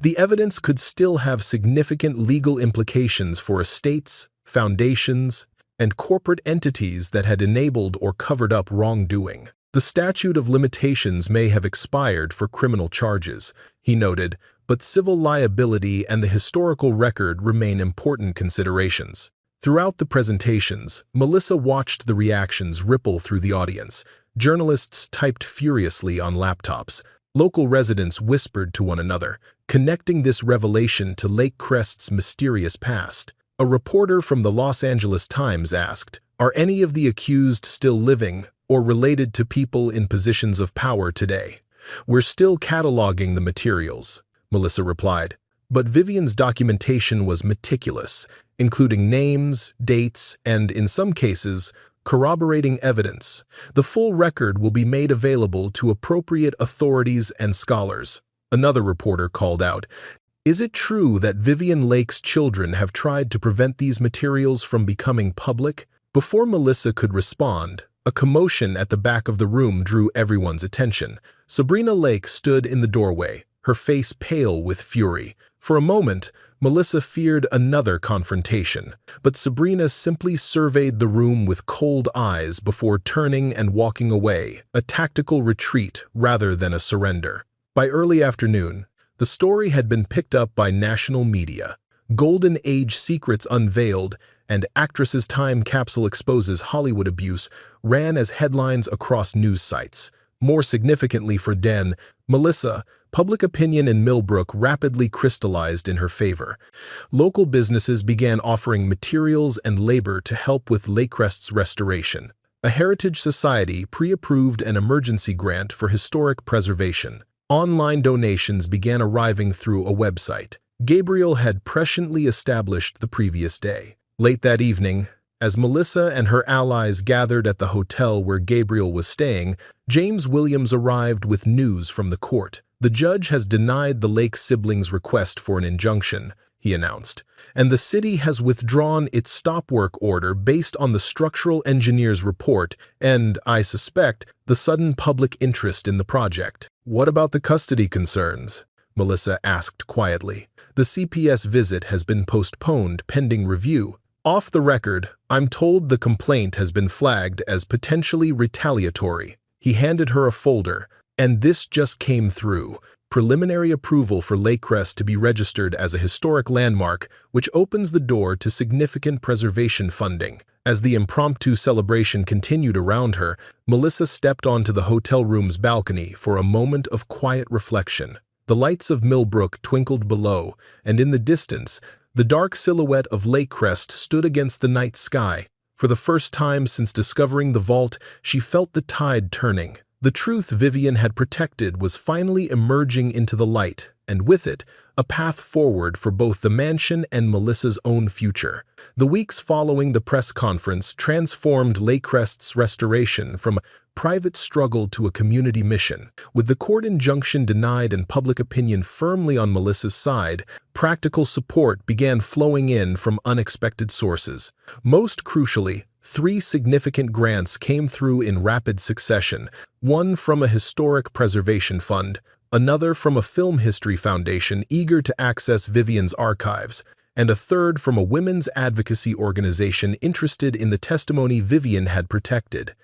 the evidence could still have significant legal implications for estates, foundations, and corporate entities that had enabled or covered up wrongdoing. The statute of limitations may have expired for criminal charges, he noted, but civil liability and the historical record remain important considerations. Throughout the presentations, Melissa watched the reactions ripple through the audience. Journalists typed furiously on laptops. Local residents whispered to one another, connecting this revelation to Lake Crest's mysterious past. A reporter from the Los Angeles Times asked, "Are any of the accused still living or related to people in positions of power today?" "We're still cataloging the materials," Melissa replied. But Vivian's documentation was meticulous, including names, dates, and, in some cases, corroborating evidence. The full record will be made available to appropriate authorities and scholars. Another reporter called out, "Is it true that Vivian Lake's children have tried to prevent these materials from becoming public?" Before Melissa could respond, a commotion at the back of the room drew everyone's attention. Sabrina Lake stood in the doorway, her face pale with fury. For a moment, Melissa feared another confrontation, but Sabrina simply surveyed the room with cold eyes before turning and walking away, a tactical retreat rather than a surrender. By early afternoon, the story had been picked up by national media. Golden Age Secrets Unveiled and Actress's Time Capsule Exposes Hollywood Abuse ran as headlines across news sites. More significantly for Melissa, public opinion in Millbrook rapidly crystallized in her favor. Local businesses began offering materials and labor to help with Lakecrest's restoration. A Heritage Society pre-approved an emergency grant for historic preservation. Online donations began arriving through a website Gabriel had presciently established the previous day. Late that evening, as Melissa and her allies gathered at the hotel where Gabriel was staying, James Williams arrived with news from the court. "The judge has denied the Lake siblings' request for an injunction," he announced, "and the city has withdrawn its stop work order based on the structural engineer's report and, I suspect, the sudden public interest in the project." "What about the custody concerns?" Melissa asked quietly. "The CPS visit has been postponed pending review. Off the record, I'm told the complaint has been flagged as potentially retaliatory." He handed her a folder, and this just came through. Preliminary approval for Lakecrest to be registered as a historic landmark, which opens the door to significant preservation funding. As the impromptu celebration continued around her, Melissa stepped onto the hotel room's balcony for a moment of quiet reflection. The lights of Millbrook twinkled below, and in the distance, the dark silhouette of Lakecrest stood against the night sky. For the first time since discovering the vault, she felt the tide turning. The truth Vivian had protected was finally emerging into the light, and with it, a path forward for both the mansion and Melissa's own future. The weeks following the press conference transformed Lakecrest's restoration from a private struggle to a community mission. With the court injunction denied and public opinion firmly on Melissa's side, practical support began flowing in from unexpected sources. Most crucially, 3 significant grants came through in rapid succession, one from a historic preservation fund, another from a film history foundation eager to access Vivian's archives, and a third from a women's advocacy organization interested in the testimony Vivian had protected.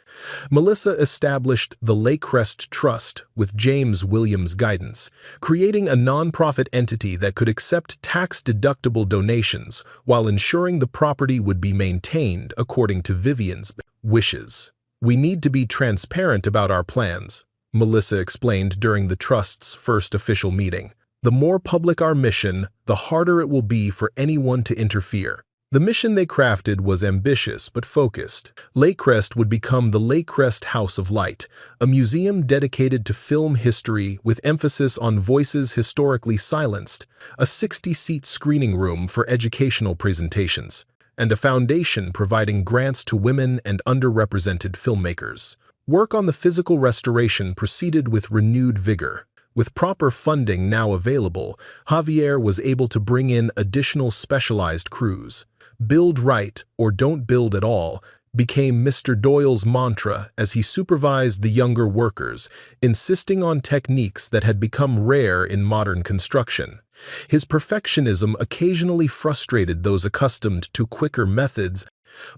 Melissa established the Lakecrest Trust with James Williams' guidance, creating a nonprofit entity that could accept tax-deductible donations while ensuring the property would be maintained according to Vivian's wishes. "We need to be transparent about our plans," Melissa explained during the Trust's first official meeting. "The more public our mission, the harder it will be for anyone to interfere." The mission they crafted was ambitious but focused. Lakecrest would become the Lakecrest House of Light, a museum dedicated to film history with emphasis on voices historically silenced, a 60-seat screening room for educational presentations, and a foundation providing grants to women and underrepresented filmmakers. Work on the physical restoration proceeded with renewed vigor. With proper funding now available, Javier was able to bring in additional specialized crews. Build right or don't build at all became Mr. Doyle's mantra as he supervised the younger workers, insisting on techniques that had become rare in modern construction. His perfectionism occasionally frustrated those accustomed to quicker methods,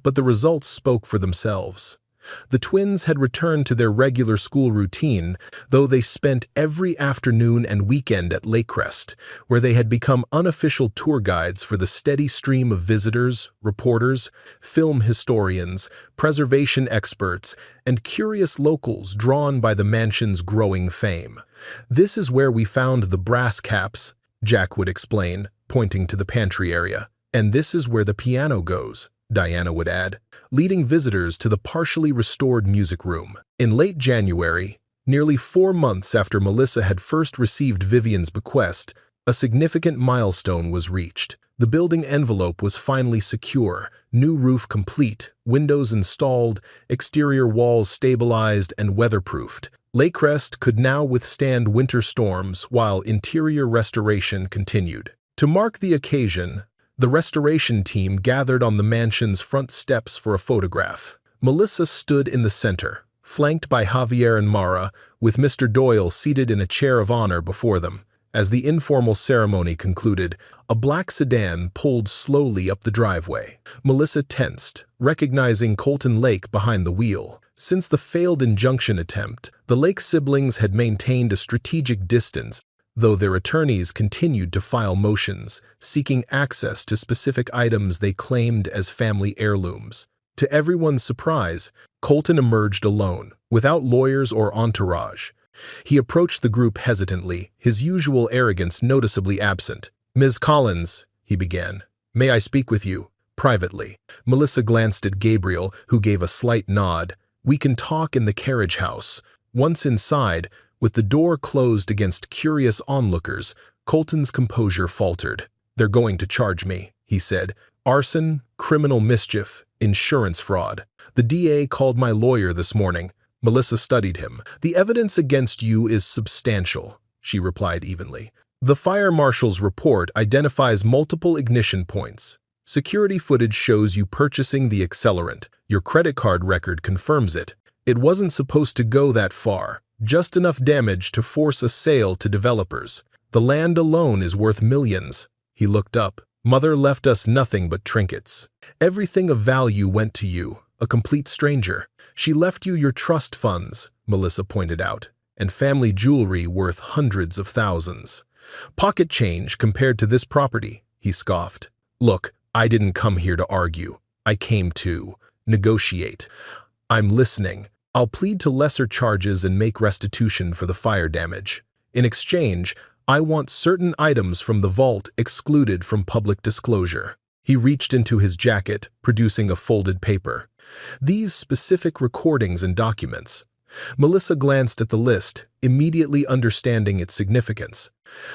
but the results spoke for themselves. The twins had returned to their regular school routine, though they spent every afternoon and weekend at Lakecrest, where they had become unofficial tour guides for the steady stream of visitors, reporters, film historians, preservation experts, and curious locals drawn by the mansion's growing fame. "This is where we found the brass caps," Jack would explain, pointing to the pantry area. "And this is where the piano goes," Diana would add, leading visitors to the partially restored music room. In late January, nearly 4 months after Melissa had first received Vivian's bequest, a significant milestone was reached. The building envelope was finally secure, new roof complete, windows installed, exterior walls stabilized and weatherproofed. Lakecrest could now withstand winter storms while interior restoration continued. To mark the occasion, the restoration team gathered on the mansion's front steps for a photograph. Melissa stood in the center, flanked by Javier and Mara, with Mr. Doyle seated in a chair of honor before them. As the informal ceremony concluded, a black sedan pulled slowly up the driveway. Melissa tensed, recognizing Colton Lake behind the wheel. Since the failed injunction attempt, the Lake siblings had maintained a strategic distance, though their attorneys continued to file motions, seeking access to specific items they claimed as family heirlooms. To everyone's surprise, Colton emerged alone, without lawyers or entourage. He approached the group hesitantly, his usual arrogance noticeably absent. "Ms. Collins," he began, "may I speak with you, privately?" Melissa glanced at Gabriel, who gave a slight nod. "We can talk in the carriage house." Once inside, with the door closed against curious onlookers, Colton's composure faltered. "They're going to charge me," he said. "Arson, criminal mischief, insurance fraud. The DA called my lawyer this morning." Melissa studied him. "The evidence against you is substantial," she replied evenly. "The fire marshal's report identifies multiple ignition points. Security footage shows you purchasing the accelerant. Your credit card record confirms it. It wasn't supposed to go that far. Just enough damage to force a sale to developers. The land alone is worth millions." He looked up. "Mother left us nothing but trinkets. Everything of value went to you, a complete stranger. She left you your trust funds," Melissa pointed out, "and family jewelry worth hundreds of thousands. Pocket change compared to this property," he scoffed. "Look, I didn't come here to argue. I came to negotiate. I'm listening. I'll plead to lesser charges and make restitution for the fire damage. In exchange, I want certain items from the vault excluded from public disclosure." He reached into his jacket, producing a folded paper. "These specific recordings and documents." Melissa glanced at the list, immediately understanding its significance.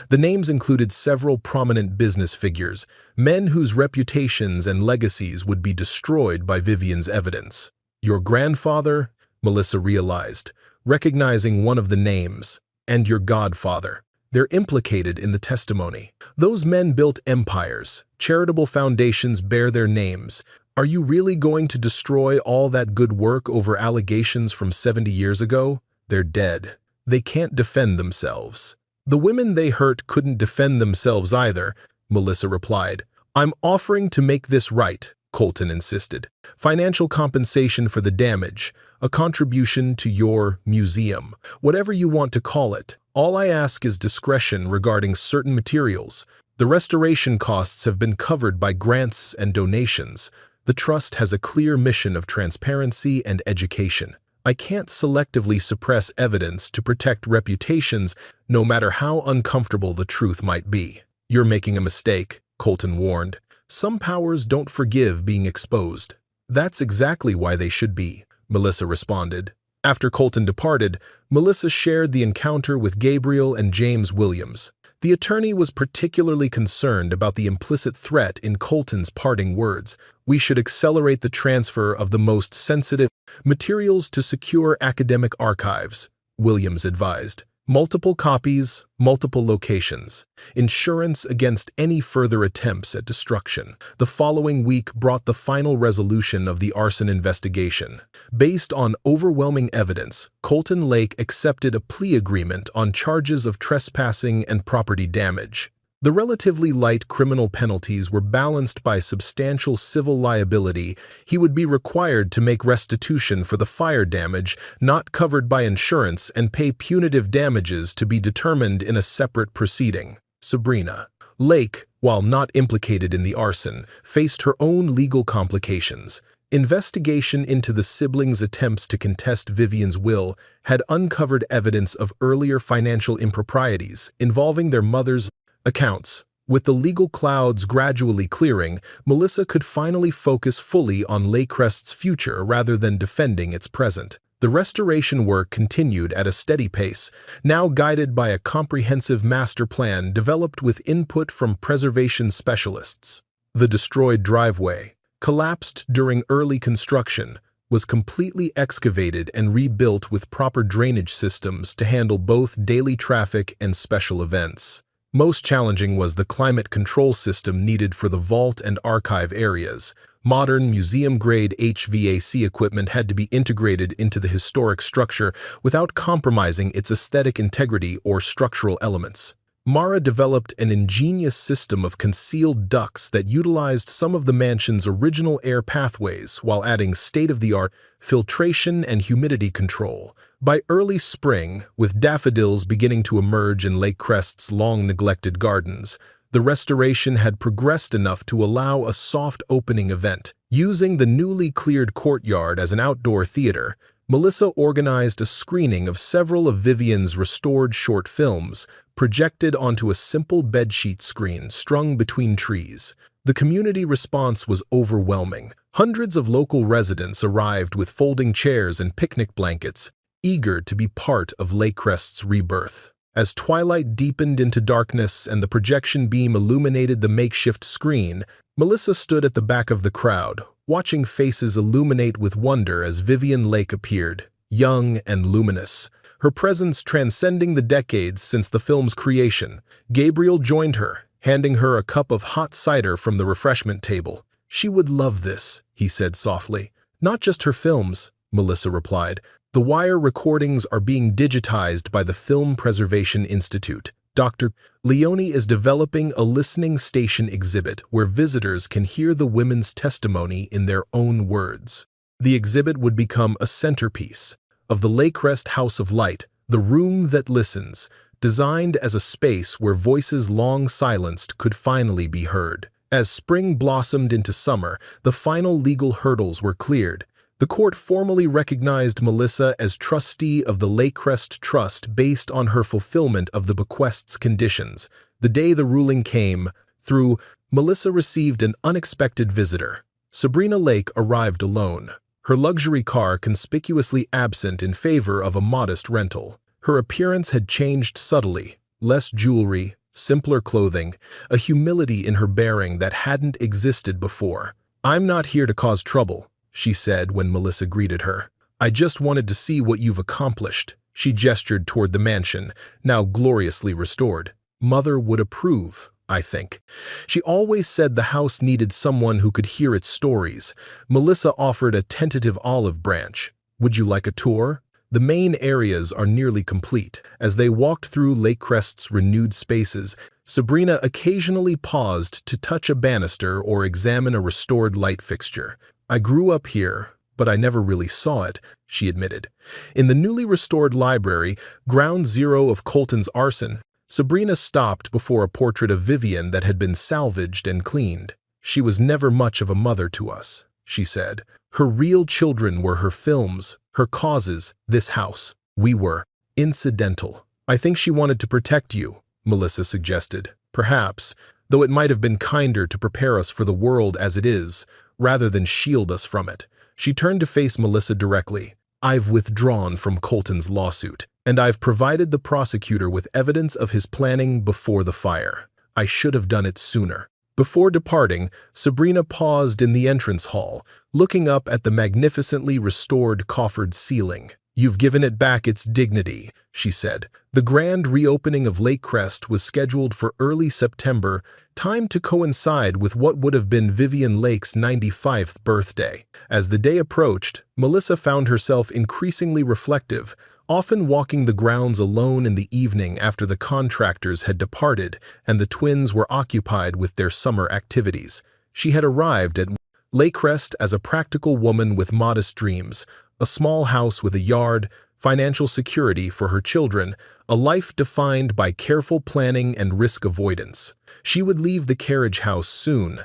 The names included several prominent business figures, men whose reputations and legacies would be destroyed by Vivian's evidence. "Your grandfather," Melissa realized, recognizing one of the names, "and your godfather. They're implicated in the testimony. Those men built empires. Charitable foundations bear their names. Are you really going to destroy all that good work over allegations from 70 years ago? They're dead. They can't defend themselves." "The women they hurt couldn't defend themselves either," Melissa replied. "I'm offering to make this right," Colton insisted. "Financial compensation for the damage, a contribution to your museum, whatever you want to call it. All I ask is discretion regarding certain materials. The restoration costs have been covered by grants and donations. The trust has a clear mission of transparency and education. I can't selectively suppress evidence to protect reputations, no matter how uncomfortable the truth might be." "You're making a mistake," Colton warned. Some powers don't forgive being exposed. That's exactly why they should be, Melissa responded. After Colton departed, Melissa shared the encounter with Gabriel and James Williams. The attorney was particularly concerned about the implicit threat in Colton's parting words. "We should accelerate the transfer of the most sensitive materials to secure academic archives," Williams advised. "Multiple copies, multiple locations. Insurance against any further attempts at destruction." The following week brought the final resolution of the arson investigation. Based on overwhelming evidence, Colton Lake accepted a plea agreement on charges of trespassing and property damage. The relatively light criminal penalties were balanced by substantial civil liability. He would be required to make restitution for the fire damage not covered by insurance and pay punitive damages to be determined in a separate proceeding. Sabrina Lake, while not implicated in the arson, faced her own legal complications. Investigation into the siblings' attempts to contest Vivian's will had uncovered evidence of earlier financial improprieties involving their mother's accounts. With the legal clouds gradually clearing, Melissa could finally focus fully on Lakecrest's future rather than defending its present. The restoration work continued at a steady pace, now guided by a comprehensive master plan developed with input from preservation specialists. The destroyed driveway, collapsed during early construction, was completely excavated and rebuilt with proper drainage systems to handle both daily traffic and special events. Most challenging was the climate control system needed for the vault and archive areas. Modern museum-grade HVAC equipment had to be integrated into the historic structure without compromising its aesthetic integrity or structural elements. Mara developed an ingenious system of concealed ducts that utilized some of the mansion's original air pathways while adding state-of-the-art filtration and humidity control. By early spring, with daffodils beginning to emerge in Lakecrest's long-neglected gardens, the restoration had progressed enough to allow a soft opening event. Using the newly cleared courtyard as an outdoor theater, Melissa organized a screening of several of Vivian's restored short films, projected onto a simple bedsheet screen strung between trees. The community response was overwhelming. Hundreds of local residents arrived with folding chairs and picnic blankets, eager to be part of Lakecrest's rebirth. As twilight deepened into darkness and the projection beam illuminated the makeshift screen, Melissa stood at the back of the crowd, watching faces illuminate with wonder as Vivian Lake appeared, young and luminous, her presence transcending the decades since the film's creation. Gabriel joined her, handing her a cup of hot cider from the refreshment table. "She would love this," he said softly. "Not just her films," Melissa replied. "The wire recordings are being digitized by the Film Preservation Institute. Dr. Leone is developing a listening station exhibit where visitors can hear the women's testimony in their own words. The exhibit would become a centerpiece of the Lakecrest House of Light, the room that listens, designed as a space where voices long silenced could finally be heard. As spring blossomed into summer, the final legal hurdles were cleared. The court formally recognized Melissa as trustee of the Lakecrest Trust based on her fulfillment of the bequest's conditions. The day the ruling came through, Melissa received an unexpected visitor. Sabrina Lake arrived alone, her luxury car conspicuously absent in favor of a modest rental. Her appearance had changed subtly, less jewelry, simpler clothing, a humility in her bearing that hadn't existed before. "I'm not here to cause trouble," she said when Melissa greeted her. "I just wanted to see what you've accomplished." She gestured toward the mansion, now gloriously restored. "Mother would approve, I think. She always said the house needed someone who could hear its stories." Melissa offered a tentative olive branch. "Would you like a tour?" The main areas are nearly complete. As they walked through Lakecrest's renewed spaces, Sabrina occasionally paused to touch a banister or examine a restored light fixture. "I grew up here, but I never really saw it," she admitted. In the newly restored library, ground zero of Colton's arson, Sabrina stopped before a portrait of Vivian that had been salvaged and cleaned. "She was never much of a mother to us," she said. "Her real children were her films, her causes, this house. We were incidental." "I think she wanted to protect you," Melissa suggested. "Perhaps, though it might have been kinder to prepare us for the world as it is, rather than shield us from it. She turned to face Melissa directly. I've withdrawn from Colton's lawsuit, and I've provided the prosecutor with evidence of his planning before the fire. I should have done it sooner. Before departing, Sabrina paused in the entrance hall, looking up at the magnificently restored coffered ceiling. You've given it back its dignity, she said. The grand reopening of Lake Crest was scheduled for early September, timed to coincide with what would have been Vivian Lake's 95th birthday. As the day approached, Melissa found herself increasingly reflective, often walking the grounds alone in the evening after the contractors had departed and the twins were occupied with their summer activities. She had arrived at Lake Crest as a practical woman with modest dreams, a small house with a yard, financial security for her children, a life defined by careful planning and risk avoidance. She would leave the carriage house soon,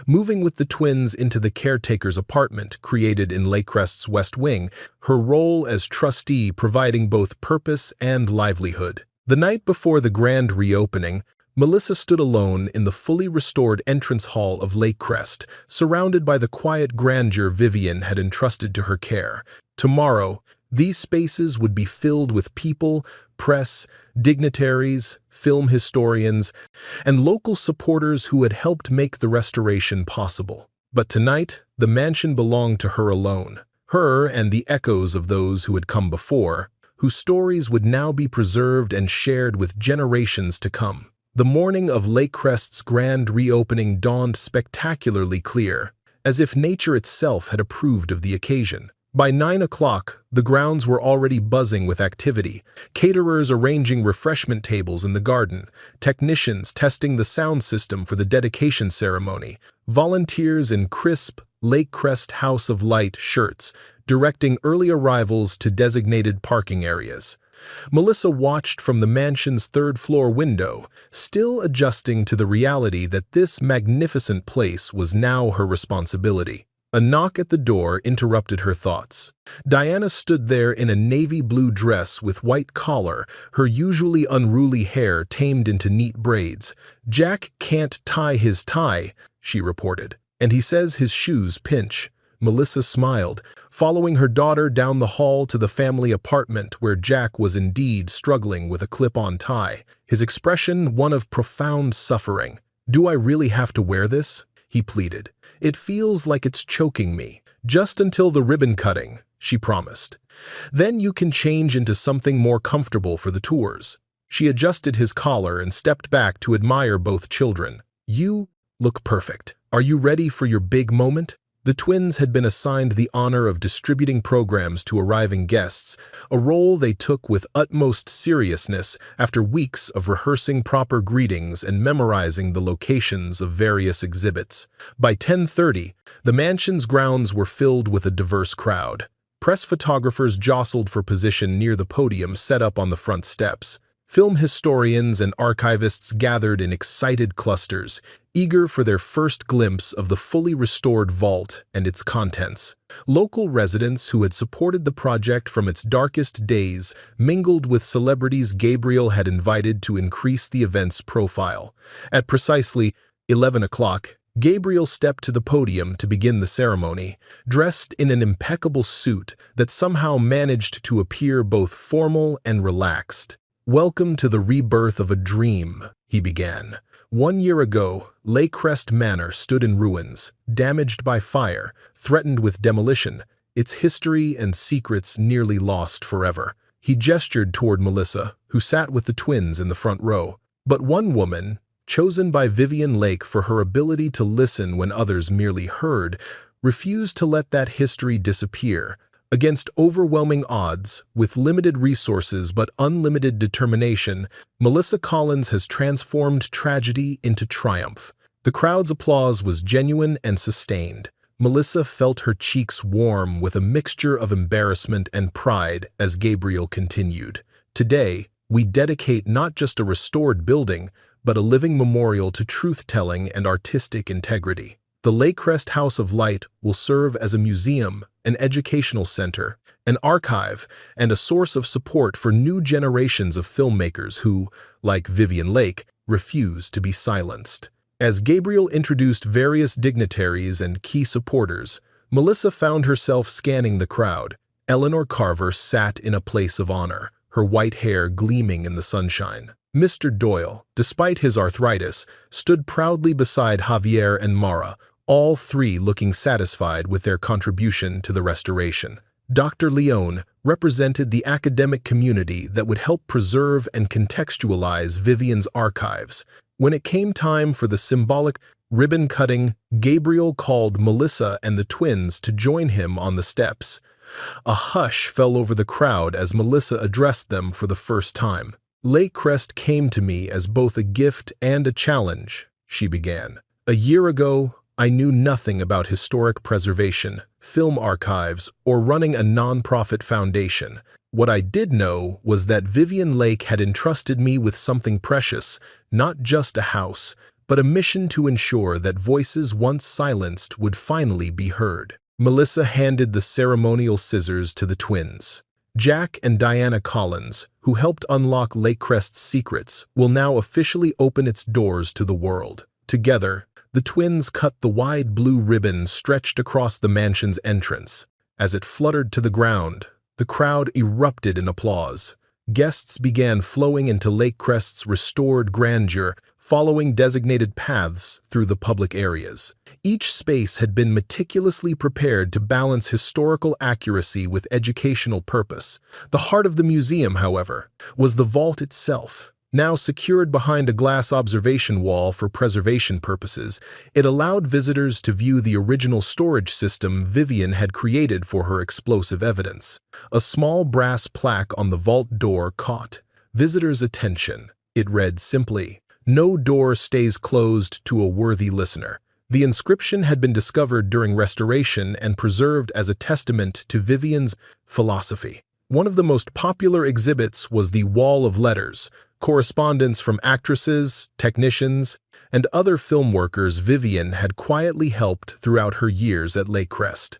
moving with the twins into the caretaker's apartment created in Lake Crest's West Wing, her role as trustee providing both purpose and livelihood. The night before the grand reopening, Melissa stood alone in the fully restored entrance hall of Lake Crest, surrounded by the quiet grandeur Vivian had entrusted to her care. Tomorrow, these spaces would be filled with people, press, dignitaries, film historians, and local supporters who had helped make the restoration possible. But tonight, the mansion belonged to her alone, her and the echoes of those who had come before, whose stories would now be preserved and shared with generations to come. The morning of Lake Crest's grand reopening dawned spectacularly clear, as if nature itself had approved of the occasion. By 9 o'clock, the grounds were already buzzing with activity, caterers arranging refreshment tables in the garden, technicians testing the sound system for the dedication ceremony, volunteers in crisp Lake Crest House of Light shirts, directing early arrivals to designated parking areas. Melissa watched from the mansion's third-floor window, still adjusting to the reality that this magnificent place was now her responsibility. A knock at the door interrupted her thoughts. Diana stood there in a navy blue dress with white collar, her usually unruly hair tamed into neat braids. "Jack can't tie his tie," she reported, "and he says his shoes pinch." Melissa smiled, following her daughter down the hall to the family apartment where Jack was indeed struggling with a clip-on tie, his expression one of profound suffering. "Do I really have to wear this?" he pleaded. "It feels like it's choking me." "Just until the ribbon cutting," she promised. "Then you can change into something more comfortable for the tours." She adjusted his collar and stepped back to admire both children. "You look perfect. Are you ready for your big moment?" The twins had been assigned the honor of distributing programs to arriving guests, a role they took with utmost seriousness after weeks of rehearsing proper greetings and memorizing the locations of various exhibits. By 10:30, the mansion's grounds were filled with a diverse crowd. Press photographers jostled for position near the podium set up on the front steps. Film historians and archivists gathered in excited clusters, eager for their first glimpse of the fully restored vault and its contents. Local residents who had supported the project from its darkest days mingled with celebrities Gabriel had invited to increase the event's profile. At precisely 11 o'clock, Gabriel stepped to the podium to begin the ceremony, dressed in an impeccable suit that somehow managed to appear both formal and relaxed. "Welcome to the rebirth of a dream," he began. "1 year ago, Lake Crest Manor stood in ruins, damaged by fire, threatened with demolition, its history and secrets nearly lost forever." He gestured toward Melissa, who sat with the twins in the front row. But one woman, chosen by Vivian Lake for her ability to listen when others merely heard, refused to let that history disappear. Against overwhelming odds, with limited resources but unlimited determination, Melissa Collins has transformed tragedy into triumph. The crowd's applause was genuine and sustained. Melissa felt her cheeks warm with a mixture of embarrassment and pride as Gabriel continued. "Today, we dedicate not just a restored building, but a living memorial to truth-telling and artistic integrity. The Lake Crest House of Light will serve as a museum, an educational center, an archive, and a source of support for new generations of filmmakers who, like Vivian Lake, refuse to be silenced." As Gabriel introduced various dignitaries and key supporters, Melissa found herself scanning the crowd. Eleanor Carver sat in a place of honor, her white hair gleaming in the sunshine. Mr. Doyle, despite his arthritis, stood proudly beside Javier and Mara, all three looking satisfied with their contribution to the restoration. Dr. Leone represented the academic community that would help preserve and contextualize Vivian's archives. When it came time for the symbolic ribbon cutting, Gabriel called Melissa and the twins to join him on the steps. A hush fell over the crowd as Melissa addressed them for the first time. "Lake Crest came to me as both a gift and a challenge," she began. "A year ago, I knew nothing about historic preservation, film archives, or running a nonprofit foundation. What I did know was that Vivian Lake had entrusted me with something precious, not just a house, but a mission to ensure that voices once silenced would finally be heard." Melissa handed the ceremonial scissors to the twins. Jack and Diana Collins, who helped unlock Lake Crest's secrets, will now officially open its doors to the world. Together, the twins cut the wide blue ribbon stretched across the mansion's entrance. As it fluttered to the ground, the crowd erupted in applause. Guests began flowing into Lake Crest's restored grandeur, following designated paths through the public areas. Each space had been meticulously prepared to balance historical accuracy with educational purpose. The heart of the museum, however, was the vault itself. Now secured behind a glass observation wall for preservation purposes, it allowed visitors to view the original storage system Vivian had created for her explosive evidence. A small brass plaque on the vault door caught visitors' attention. It read simply, "No door stays closed to a worthy listener." The inscription had been discovered during restoration and preserved as a testament to Vivian's philosophy. One of the most popular exhibits was the Wall of Letters, correspondence from actresses, technicians, and other film workers Vivian had quietly helped throughout her years at Lake Crest.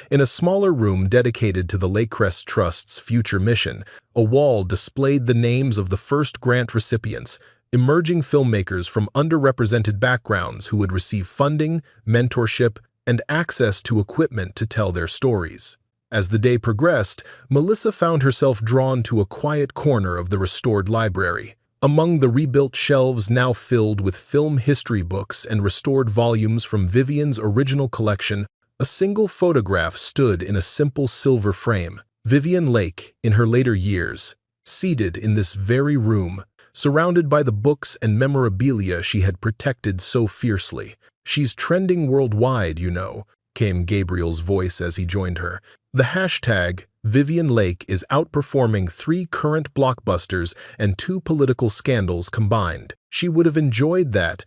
In a smaller room dedicated to the Lake Crest Trust's future mission, a wall displayed the names of the first grant recipients, emerging filmmakers from underrepresented backgrounds who would receive funding, mentorship, and access to equipment to tell their stories. As the day progressed, Melissa found herself drawn to a quiet corner of the restored library. Among the rebuilt shelves now filled with film history books and restored volumes from Vivian's original collection, a single photograph stood in a simple silver frame. Vivian Lake, in her later years, seated in this very room, surrounded by the books and memorabilia she had protected so fiercely. "She's trending worldwide, you know," came Gabriel's voice as he joined her. "The hashtag Vivian Lake is outperforming 3 current blockbusters and 2 political scandals combined. She would have enjoyed that,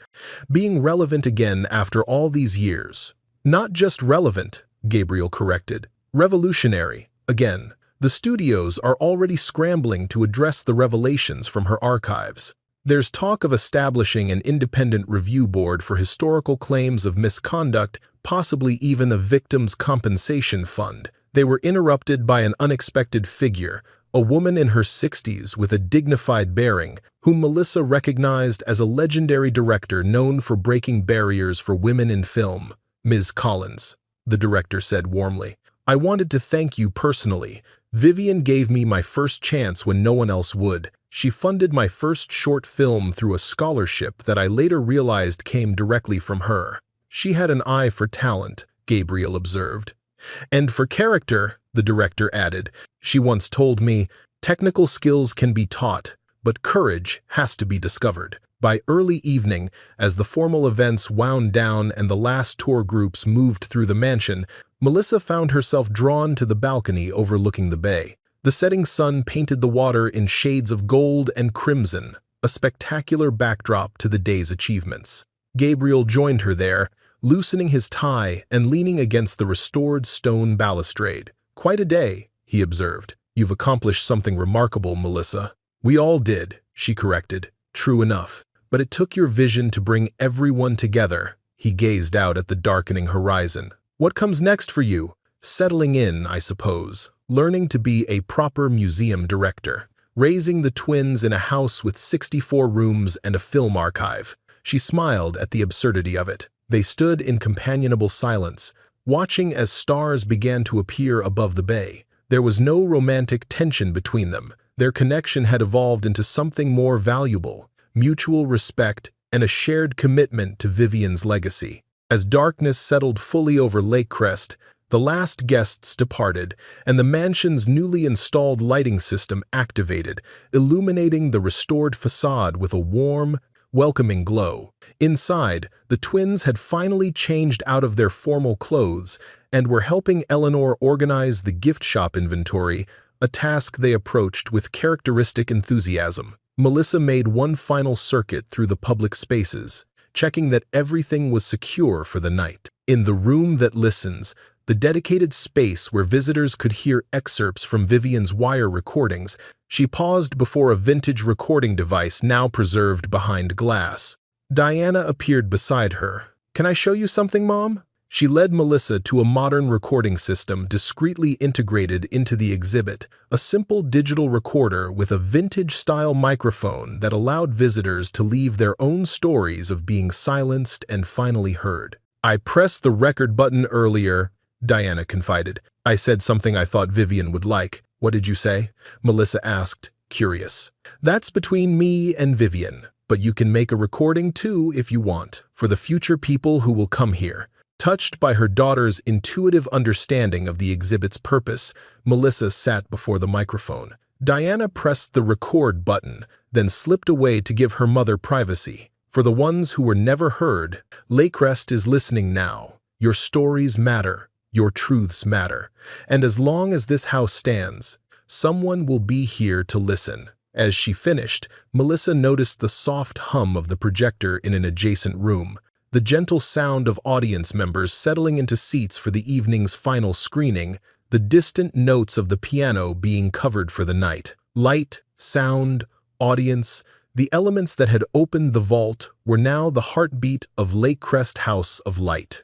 being relevant again after all these years." "Not just relevant," Gabriel corrected. "Revolutionary, again." The studios are already scrambling to address the revelations from her archives. There's talk of establishing an independent review board for historical claims of misconduct, possibly even a victims' compensation fund. They were interrupted by an unexpected figure, a woman in her 60s with a dignified bearing, whom Melissa recognized as a legendary director known for breaking barriers for women in film. "Ms. Collins," the director said warmly, "I wanted to thank you personally. Vivian gave me my first chance when no one else would. She funded my first short film through a scholarship that I later realized came directly from her." "She had an eye for talent," Gabriel observed. "And for character," the director added. "She once told me, technical skills can be taught, but courage has to be discovered." By early evening, as the formal events wound down and the last tour groups moved through the mansion, Melissa found herself drawn to the balcony overlooking the bay. The setting sun painted the water in shades of gold and crimson, a spectacular backdrop to the day's achievements. Gabriel joined her there, loosening his tie and leaning against the restored stone balustrade. "Quite a day," he observed. "You've accomplished something remarkable, Melissa." "We all did," she corrected. "True enough. But it took your vision to bring everyone together." He gazed out at the darkening horizon. "What comes next for you?" "Settling in, I suppose. Learning to be a proper museum director. Raising the twins in a house with 64 rooms and a film archive." She smiled at the absurdity of it. They stood in companionable silence, watching as stars began to appear above the bay. There was no romantic tension between them. Their connection had evolved into something more valuable, mutual respect and a shared commitment to Vivian's legacy. As darkness settled fully over Lake Crest, the last guests departed, and the mansion's newly installed lighting system activated, illuminating the restored facade with a warm, welcoming glow. Inside, the twins had finally changed out of their formal clothes and were helping Eleanor organize the gift shop inventory, a task they approached with characteristic enthusiasm. Melissa made one final circuit through the public spaces, checking that everything was secure for the night. In the room that listens, the dedicated space where visitors could hear excerpts from Vivian's wire recordings, she paused before a vintage recording device now preserved behind glass. Diana appeared beside her. "Can I show you something, Mom?" She led Melissa to a modern recording system discreetly integrated into the exhibit, a simple digital recorder with a vintage-style microphone that allowed visitors to leave their own stories of being silenced and finally heard. "I pressed the record button earlier," Diana confided. "I said something I thought Vivian would like." "What did you say?" Melissa asked, curious. "That's between me and Vivian, but you can make a recording too if you want, for the future people who will come here." Touched by her daughter's intuitive understanding of the exhibit's purpose, Melissa sat before the microphone. Diana pressed the record button, then slipped away to give her mother privacy. "For the ones who were never heard, Lake Crest is listening now. Your stories matter. Your truths matter. And as long as this house stands, someone will be here to listen." As she finished, Melissa noticed the soft hum of the projector in an adjacent room, the gentle sound of audience members settling into seats for the evening's final screening, the distant notes of the piano being covered for the night. Light, sound, audience, the elements that had opened the vault were now the heartbeat of Lake Crest House of Light.